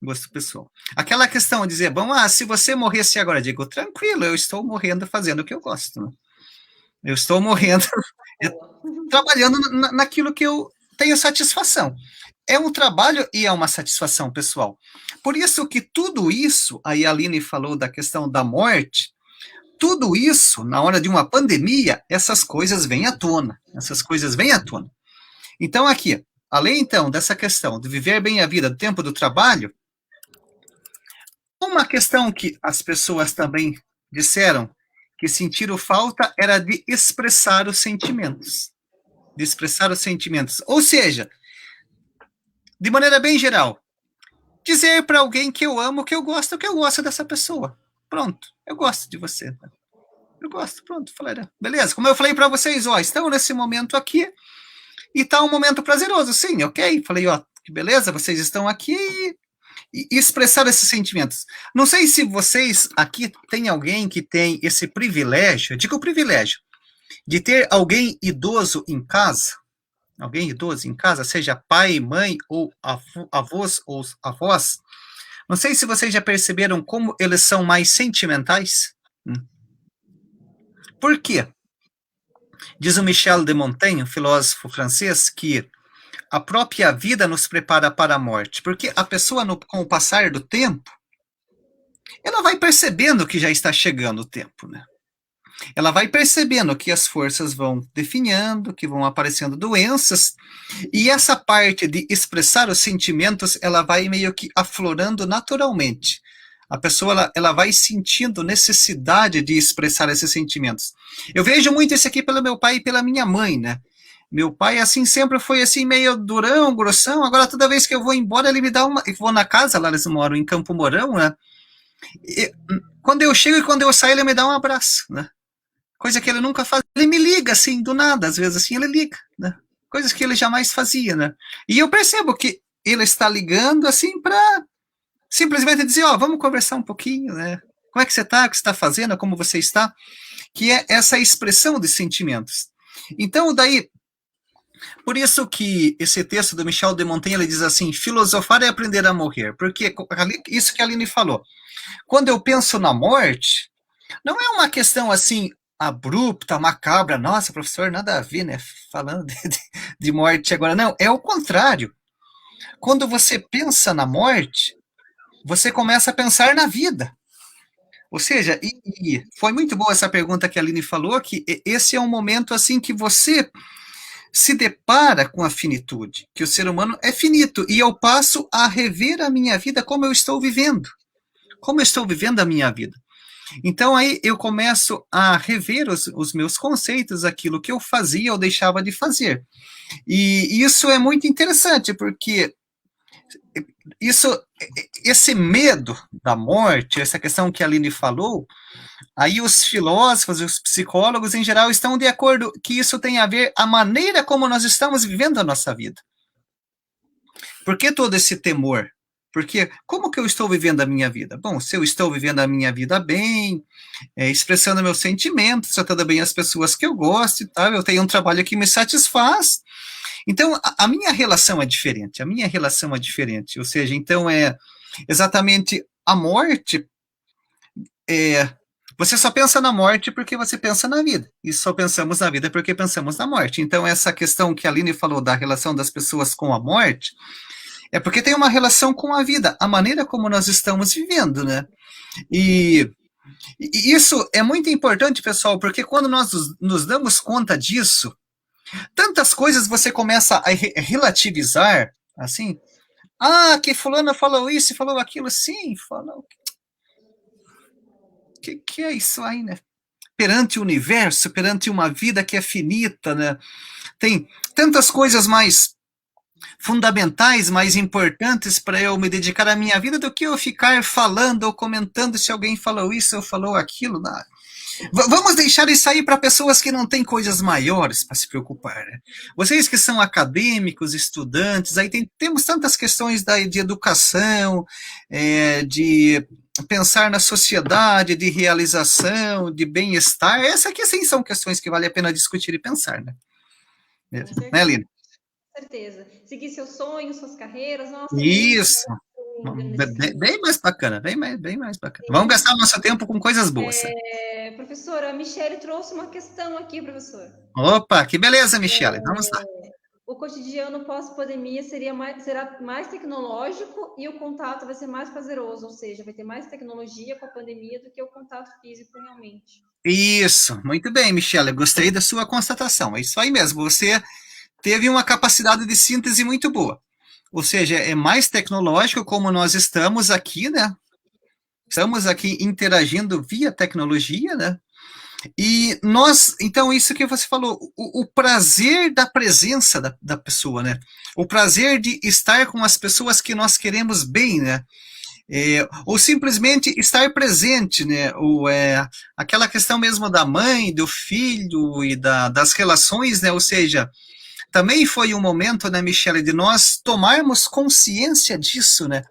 Gosto pessoal. Aquela questão de dizer, bom, se você morresse agora, eu digo, tranquilo, eu estou morrendo fazendo o que eu gosto, né? Eu estou morrendo trabalhando naquilo que eu tenho satisfação. É um trabalho e é uma satisfação pessoal. Por isso que tudo isso, aí a Aline falou da questão da morte, tudo isso, na hora de uma pandemia, essas coisas vêm à tona. Essas coisas vêm à tona. Então, aqui, além, então, dessa questão de viver bem a vida do tempo do trabalho, uma questão que as pessoas também disseram que sentiram falta era de expressar os sentimentos. De expressar os sentimentos. Ou seja, de maneira bem geral, dizer para alguém que eu amo, que eu gosto dessa pessoa. Pronto, eu gosto de você. Eu gosto, pronto, falei, beleza. Como eu falei para vocês, estão nesse momento aqui e tá um momento prazeroso, sim, ok. Falei, que beleza, vocês estão aqui e expressar esses sentimentos. Não sei se vocês aqui tem alguém que tem esse privilégio, digo privilégio, de ter alguém idoso em casa, seja pai, mãe, ou avós ou avós. Não sei se vocês já perceberam como eles são mais sentimentais. Por quê? Diz o Michel de Montaigne, um filósofo francês, que a própria vida nos prepara para a morte, porque a pessoa, com o passar do tempo, ela vai percebendo que já está chegando o tempo, né? Ela vai percebendo que as forças vão definhando, que vão aparecendo doenças, e essa parte de expressar os sentimentos, ela vai meio que aflorando naturalmente. A pessoa, ela vai sentindo necessidade de expressar esses sentimentos. Eu vejo muito isso aqui pelo meu pai e pela minha mãe, né? Meu pai, assim, sempre foi assim, meio durão, grossão. Agora, toda vez que eu vou embora, ele me dá uma... Eu vou na casa, lá eles moram em Campo Mourão, né? E, quando eu chego e quando eu saio, ele me dá um abraço, né? Coisa que ele nunca faz. Ele me liga, assim, do nada, às vezes, assim, ele liga, né? Coisas que ele jamais fazia, né? E eu percebo que ele está ligando, assim, para simplesmente dizer, vamos conversar um pouquinho, né? Como é que você está? O que você está fazendo? Como você está? Que é essa expressão de sentimentos. Então, daí, por isso que esse texto do Michel de Montaigne, ele diz assim, filosofar é aprender a morrer. Porque isso que a Aline falou. Quando eu penso na morte, não é uma questão assim, abrupta, macabra, nossa, professor, nada a ver, né? Falando de morte agora. Não, é o contrário. Quando você pensa na morte, você começa a pensar na vida. Ou seja, e foi muito boa essa pergunta que a Aline falou, que esse é um momento assim que você se depara com a finitude, que o ser humano é finito, e eu passo a rever a minha vida como eu estou vivendo. Como eu estou vivendo a minha vida. Então, aí eu começo a rever os meus conceitos, aquilo que eu fazia ou deixava de fazer. E isso é muito interessante, porque esse medo da morte, essa questão que a Aline falou, aí os filósofos e os psicólogos, em geral, estão de acordo que isso tem a ver a maneira como nós estamos vivendo a nossa vida. Por que todo esse temor? Porque como que eu estou vivendo a minha vida? Bom, se eu estou vivendo a minha vida bem, expressando meus sentimentos, tratando bem as pessoas que eu gosto e tal, eu tenho um trabalho que me satisfaz, então a minha relação é diferente, ou seja, então é exatamente a morte, você só pensa na morte porque você pensa na vida, e só pensamos na vida porque pensamos na morte. Então essa questão que a Aline falou da relação das pessoas com a morte, é porque tem uma relação com a vida, a maneira como nós estamos vivendo, né? E isso é muito importante, pessoal, porque quando nós nos damos conta disso, Tantas coisas você começa a relativizar, assim, que fulano falou isso, falou aquilo, sim, falou, que é isso aí, né? Perante o universo, perante uma vida que é finita, né? Tem tantas coisas mais fundamentais, mais importantes para eu me dedicar à minha vida do que eu ficar falando ou comentando se alguém falou isso ou falou aquilo. Não. Vamos deixar isso aí para pessoas que não têm coisas maiores para se preocupar. Né? Vocês que são acadêmicos, estudantes, aí temos tantas questões de educação, de pensar na sociedade, de realização, de bem-estar. Essas aqui sim são questões que vale a pena discutir e pensar, né? Com Né, certeza. Lina? Com certeza. Seguir seus sonhos, suas carreiras. Nossa, muito Isso. obrigada por nesse Bem mais bacana, bem mais bacana. Vamos gastar o nosso tempo com coisas boas. Professora, a Michelle trouxe uma questão aqui, professor. Opa, que beleza, Michele. Vamos lá. O cotidiano pós-pandemia será mais tecnológico e o contato vai ser mais prazeroso, ou seja, vai ter mais tecnologia com a pandemia do que o contato físico realmente. Isso, muito bem, Michele. Gostei da sua constatação. É isso aí mesmo. Você teve uma capacidade de síntese muito boa. Ou seja, é mais tecnológico como nós estamos aqui, né? Estamos aqui interagindo via tecnologia, né? E nós, então, isso que você falou, o prazer da presença da pessoa, né? O prazer de estar com as pessoas que nós queremos bem, né? Ou simplesmente estar presente, né? Aquela questão mesmo da mãe, do filho e das relações, né? Ou seja, também foi um momento, né, Michele, de nós tomarmos consciência disso, né?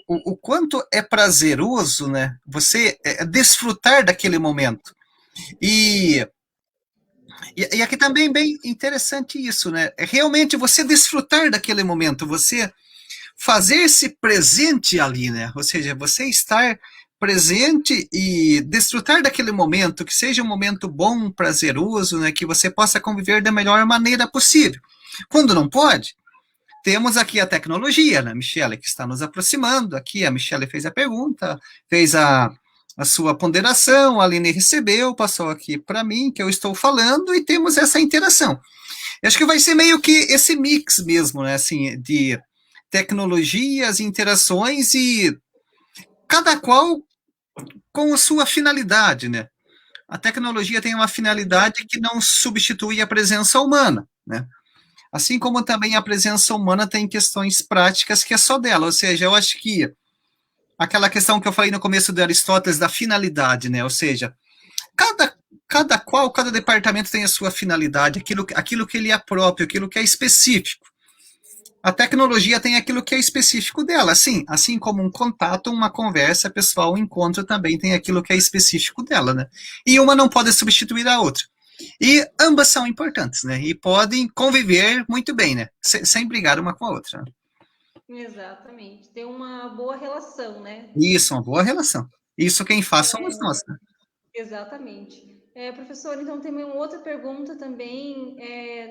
O quanto é prazeroso, né? Você desfrutar daquele momento. E e aqui também é bem interessante isso, né? É realmente você desfrutar daquele momento, você fazer-se presente ali, né? Ou seja, você estar presente e desfrutar daquele momento, que seja um momento bom, prazeroso, né? Que você possa conviver da melhor maneira possível. Quando não pode, temos aqui a tecnologia, né, Michele, que está nos aproximando. Aqui a Michele fez a pergunta, fez a sua ponderação, a Aline recebeu, passou aqui para mim, que eu estou falando, e temos essa interação. Eu acho que vai ser meio que esse mix mesmo, né, assim, de tecnologias, interações e cada qual com a sua finalidade, né? A tecnologia tem uma finalidade que não substitui a presença humana, né? Assim como também a presença humana tem questões práticas que é só dela, ou seja, eu acho que aquela questão que eu falei no começo de Aristóteles da finalidade, né? Ou seja, cada, cada departamento tem a sua finalidade, aquilo que ele é próprio, aquilo que é específico. A tecnologia tem aquilo que é específico dela, assim como um contato, uma conversa pessoal, um encontro também tem aquilo que é específico dela, né? E uma não pode substituir a outra. E ambas são importantes, né? E podem conviver muito bem, né? Sem brigar uma com a outra. Né? Exatamente. Ter uma boa relação, né? Isso, uma boa relação. Isso quem faz somos nós, né? Exatamente. Professor, então tem uma outra pergunta também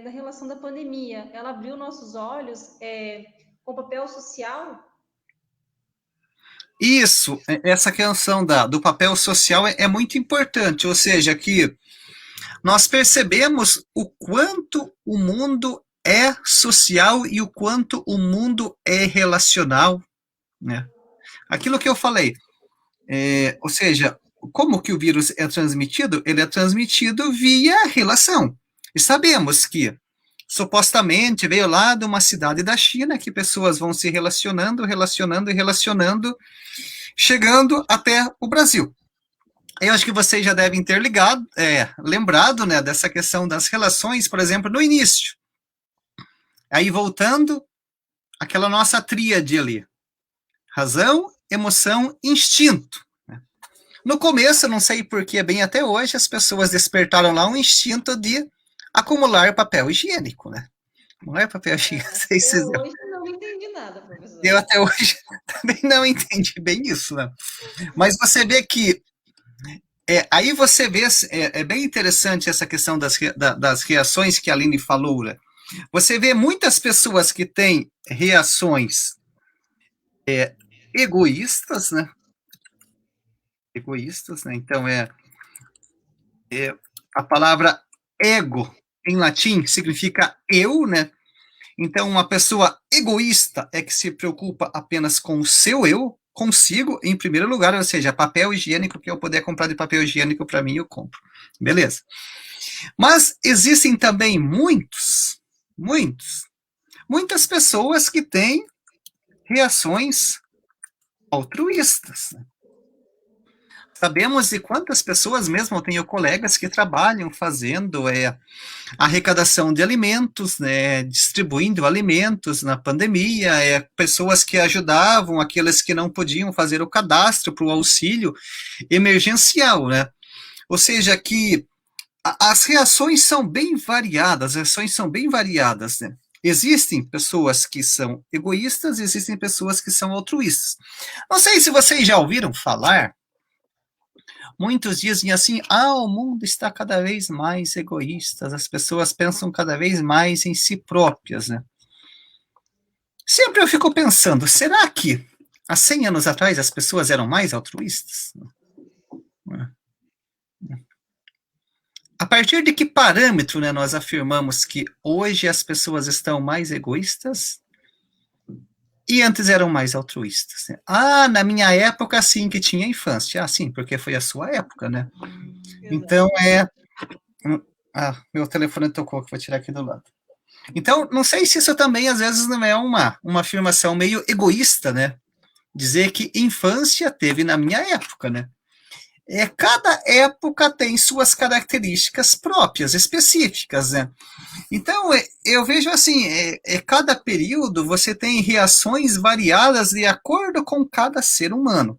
da relação da pandemia. Ela abriu nossos olhos com o papel social? Isso, essa questão do papel social é muito importante, ou seja, que nós percebemos o quanto o mundo é social e o quanto o mundo é relacional, né? Aquilo que eu falei, ou seja, como que o vírus é transmitido? Ele é transmitido via relação. E sabemos que, supostamente, veio lá de uma cidade da China, que pessoas vão se relacionando, chegando até o Brasil. Eu acho que vocês já devem ter lembrado, né, dessa questão das relações, por exemplo, no início. Aí voltando, aquela nossa tríade ali: razão, emoção, instinto. No começo, não sei porquê, bem até hoje, as pessoas despertaram lá um instinto de acumular papel higiênico, né? Acumular papel higiênico, não sei se Eu hoje não entendi nada, professor. eu até hoje também não entendi bem isso, né? Mas você vê que aí você vê, é bem interessante essa questão das reações que a Aline falou, né? Você vê muitas pessoas que têm reações egoístas, né? Egoístas, né? Então é a palavra ego. em latim significa eu, né? Então, uma pessoa egoísta é que se preocupa apenas com o seu eu, consigo, em primeiro lugar, ou seja, papel higiênico, que eu puder comprar de papel higiênico para mim, eu compro. Beleza. Mas existem também muitas pessoas que têm reações altruístas. Sabemos de quantas pessoas, mesmo eu tenho colegas que trabalham fazendo arrecadação de alimentos, né, distribuindo alimentos na pandemia, pessoas que ajudavam aqueles que não podiam fazer o cadastro para o auxílio emergencial, né? Ou seja, que as reações são bem variadas, né? Existem pessoas que são egoístas, existem pessoas que são altruístas. Não sei se vocês já ouviram falar. Muitos dizem assim: o mundo está cada vez mais egoísta, as pessoas pensam cada vez mais em si próprias, né? Sempre eu fico pensando, será que há 100 anos atrás as pessoas eram mais altruístas? A partir de que parâmetro, né, nós afirmamos que hoje as pessoas estão mais egoístas e antes eram mais altruístas? Né? Na minha época, sim, que tinha infância. Sim, porque foi a sua época, né? Então, meu telefone tocou, que vou tirar aqui do lado. Então, não sei se isso também, às vezes, não é uma afirmação meio egoísta, né? Dizer que infância teve na minha época, né? Cada época tem suas características próprias, específicas, né? Então, eu vejo assim, cada período você tem reações variadas de acordo com cada ser humano,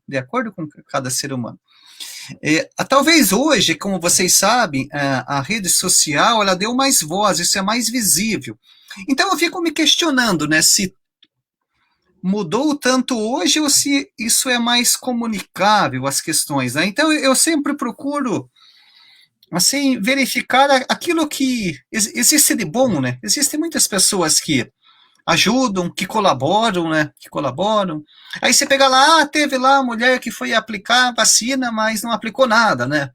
talvez hoje, como vocês sabem, a rede social, ela deu mais voz, isso é mais visível. Então, eu fico me questionando, né, se mudou tanto hoje ou se isso é mais comunicável, as questões, né? Então, eu sempre procuro, assim, verificar aquilo que existe de bom, né? Existem muitas pessoas que ajudam, que colaboram, né? Aí você pega lá, teve lá a mulher que foi aplicar a vacina, mas não aplicou nada, né?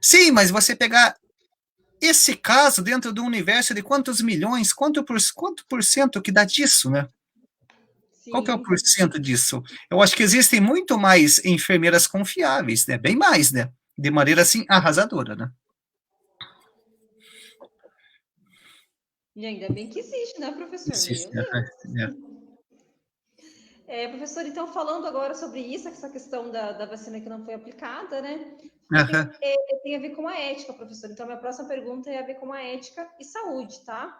Sim, mas você pegar esse caso dentro do universo de quantos milhões, quanto por cento que dá disso, né? Qual que é o Sim. porcento disso? Eu acho que existem muito mais enfermeiras confiáveis, né? Bem mais, né? De maneira assim arrasadora, né? E ainda bem que existe, né, professor? Existe, Meu né? Deus. Professor, então, falando agora sobre isso, essa questão da vacina que não foi aplicada, né? Tem a ver com a ética, professor. Então, minha próxima pergunta é a ver com a ética e saúde, tá?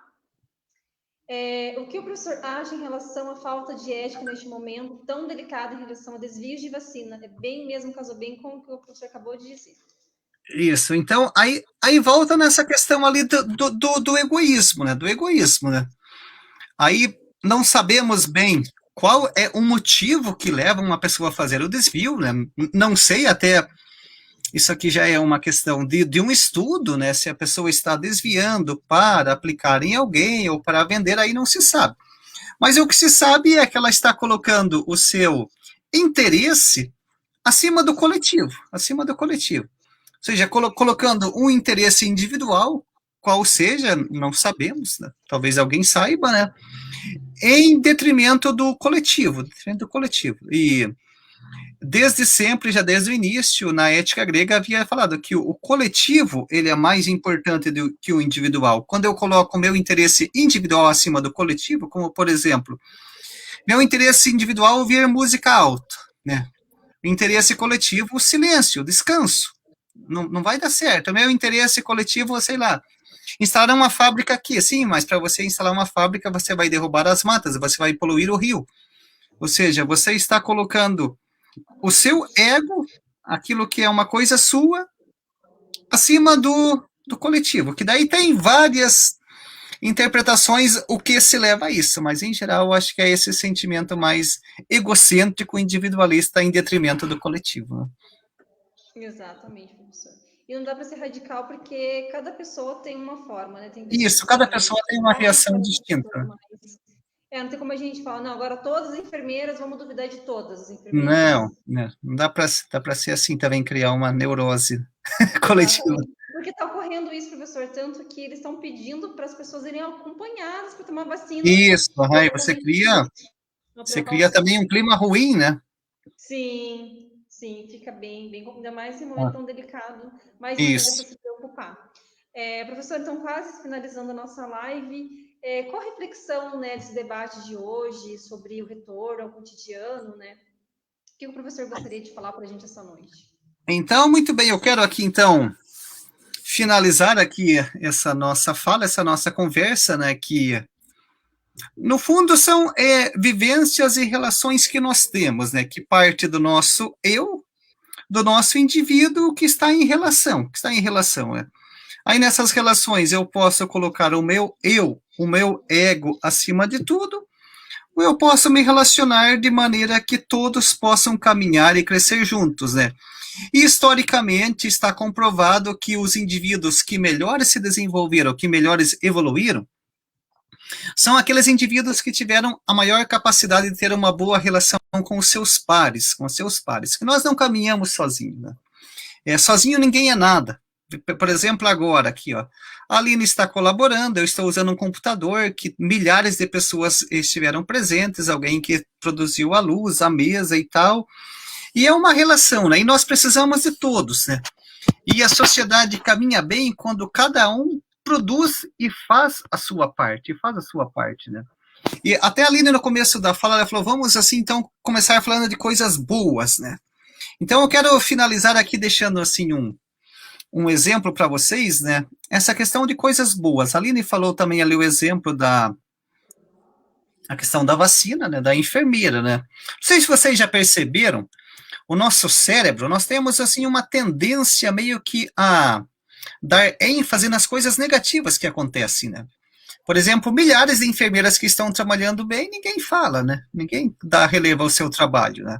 O que o professor acha em relação à falta de ética neste momento tão delicado em relação a desvios de vacina? Casou bem com o que o professor acabou de dizer. Isso, então, aí volta nessa questão ali do egoísmo, né? Aí não sabemos bem qual é o motivo que leva uma pessoa a fazer o desvio, né? Não sei até, isso aqui já é uma questão de um estudo, né? Se a pessoa está desviando para aplicar em alguém ou para vender, aí não se sabe. Mas o que se sabe é que ela está colocando o seu interesse acima do coletivo. Ou seja, colocando um interesse individual, qual seja, não sabemos, né? Talvez alguém saiba, né? Em detrimento do coletivo, E desde sempre, já desde o início, na ética grega havia falado que o coletivo ele é mais importante do que o individual. Quando eu coloco o meu interesse individual acima do coletivo, como por exemplo, meu interesse individual ouvir música alta, né? Interesse coletivo, o silêncio, o descanso. Não vai dar certo. O meu interesse coletivo, sei lá, instalar uma fábrica aqui, sim, mas para você instalar uma fábrica, você vai derrubar as matas, você vai poluir o rio. Ou seja, você está colocando o seu ego, aquilo que é uma coisa sua, acima do coletivo. Que daí tem várias interpretações o que se leva a isso, mas em geral eu acho que é esse sentimento mais egocêntrico, individualista em detrimento do coletivo. Né? Exatamente, professor. E não dá para ser radical porque cada pessoa tem uma forma, né? Tem pessoas Isso, que são cada mais pessoa tem uma reação radicais, distinta. mais... não tem como a gente falar, não, agora todas as enfermeiras, vamos duvidar de todas as enfermeiras. Não dá para ser assim também, criar uma neurose coletiva. Exatamente. Porque está ocorrendo isso, professor, tanto que eles estão pedindo para as pessoas irem acompanhadas para tomar vacina Isso, e exatamente no você local cria também um certo. clima ruim, né? Sim, sim, fica bem, ainda mais em momento Ah, tão delicado, mais ainda para isso. se preocupar. Professor, então quase finalizando a nossa live, qual a reflexão, né, desse debate de hoje sobre o retorno ao cotidiano, né? O que o professor gostaria de falar para a gente essa noite? Então, muito bem, eu quero aqui, então, finalizar aqui essa nossa fala, essa nossa conversa, né, que no fundo são vivências e relações que nós temos, né, que parte do nosso eu, do nosso indivíduo que está em relação, né? Aí nessas relações eu posso colocar o meu eu, o meu ego acima de tudo, ou eu posso me relacionar de maneira que todos possam caminhar e crescer juntos, né? E historicamente está comprovado que os indivíduos que melhores se desenvolveram, que melhores evoluíram, são aqueles indivíduos que tiveram a maior capacidade de ter uma boa relação com os seus pares, que nós não caminhamos sozinhos, né? Sozinho ninguém é nada. Por exemplo, agora aqui, ó, a Aline está colaborando, eu estou usando um computador que milhares de pessoas estiveram presentes, alguém que produziu a luz, a mesa e tal, e é uma relação, né? E nós precisamos de todos, né? E a sociedade caminha bem quando cada um produz e faz a sua parte, né? E até a Aline no começo da fala, ela falou, vamos assim, então, começar falando de coisas boas, né? Então eu quero finalizar aqui deixando assim um exemplo para vocês, né? Essa questão de coisas boas. A Aline falou também ali o exemplo da a questão da vacina, né? Da enfermeira, né? Não sei se vocês já perceberam, o nosso cérebro, nós temos assim uma tendência meio que a dar ênfase nas coisas negativas que acontecem, né? Por exemplo, milhares de enfermeiras que estão trabalhando bem, ninguém fala, né? Ninguém dá relevo ao seu trabalho, né?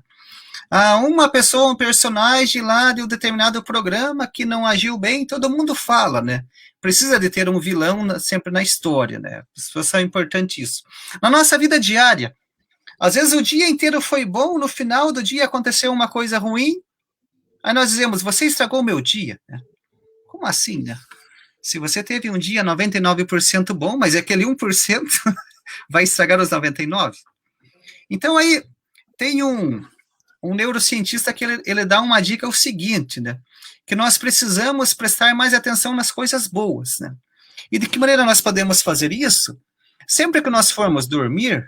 Uma pessoa, um personagem lá de um determinado programa que não agiu bem, todo mundo fala, né? Precisa de ter um vilão sempre na história, né? Isso é importante isso. Na nossa vida diária, às vezes o dia inteiro foi bom, no final do dia aconteceu uma coisa ruim, aí nós dizemos, você estragou o meu dia, né? Como assim, né? Se você teve um dia 99% bom, mas aquele 1% vai estragar os 99%. Então aí tem um neurocientista que ele dá uma dica, é o seguinte, né? Que nós precisamos prestar mais atenção nas coisas boas, né? E de que maneira nós podemos fazer isso? Sempre que nós formos dormir,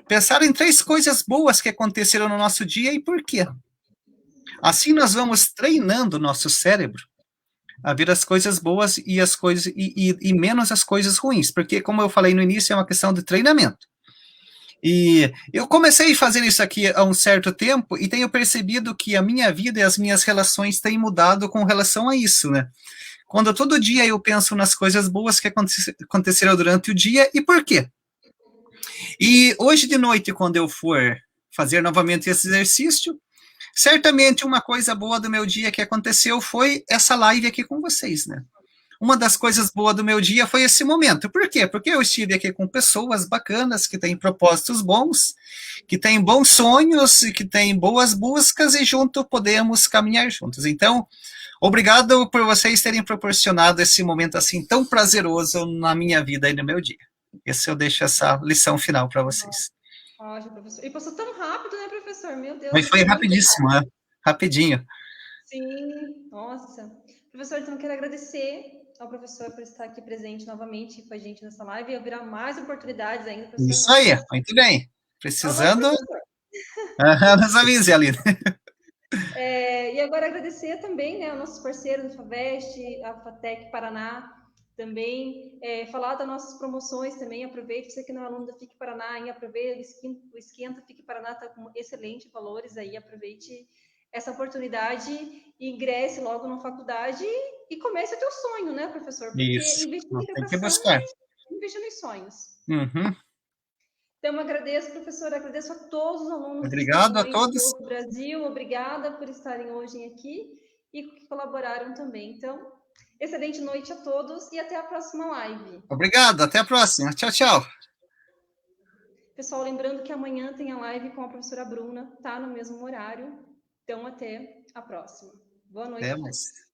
pensar em 3 coisas boas que aconteceram no nosso dia e por quê. Assim nós vamos treinando o nosso cérebro a ver as coisas boas e as coisas e menos as coisas ruins, porque como eu falei no início, é uma questão de treinamento. E eu comecei a fazer isso aqui há um certo tempo e tenho percebido que a minha vida e as minhas relações têm mudado com relação a isso, né? Quando todo dia eu penso nas coisas boas que aconteceram durante o dia e por quê. E hoje de noite, quando eu for fazer novamente esse exercício, certamente uma coisa boa do meu dia que aconteceu foi essa live aqui com vocês, né? Uma das coisas boas do meu dia foi esse momento. Por quê? Porque eu estive aqui com pessoas bacanas, que têm propósitos bons, que têm bons sonhos, que têm boas buscas e junto podemos caminhar juntos. Então, obrigado por vocês terem proporcionado esse momento assim tão prazeroso na minha vida e no meu dia. Esse eu deixo essa lição final para vocês. Ótimo, professor. E passou tão rápido, né, professor? Meu Deus, Mas foi passou muito rapidíssimo, rápido. né? Rapidinho. Sim, nossa. Professor, então quero agradecer ao professor por estar aqui presente novamente com a gente nessa live e haverá mais oportunidades ainda, professor. Isso Nós aí, estamos muito bem. aguardo o Precisando, professor. nos avise, Aline. E agora agradecer também, né, aos nossos parceiros da FAVEST, a FATEC Paraná, também falar das nossas promoções também. Aproveite, você que não é aluno da FIC Paraná, hein, aproveite o Esquenta FIC Paraná está com excelentes valores aí, aproveite essa oportunidade e ingresse logo na faculdade e comece o teu sonho, né, professor? Porque Isso. investir em Não tem que educação buscar. é investir nos sonhos. Uhum. Então, agradeço, professora, agradeço a todos os alunos que Obrigado estão a aí de todos. todo o Brasil, obrigada por estarem hoje aqui e que colaboraram também. Então, excelente noite a todos e até a próxima live. Obrigado. Até a próxima. Tchau, tchau. Pessoal, lembrando que amanhã tem a live com a professora Bruna, tá no mesmo horário. Então, até a próxima. Boa noite Até a mais. todos.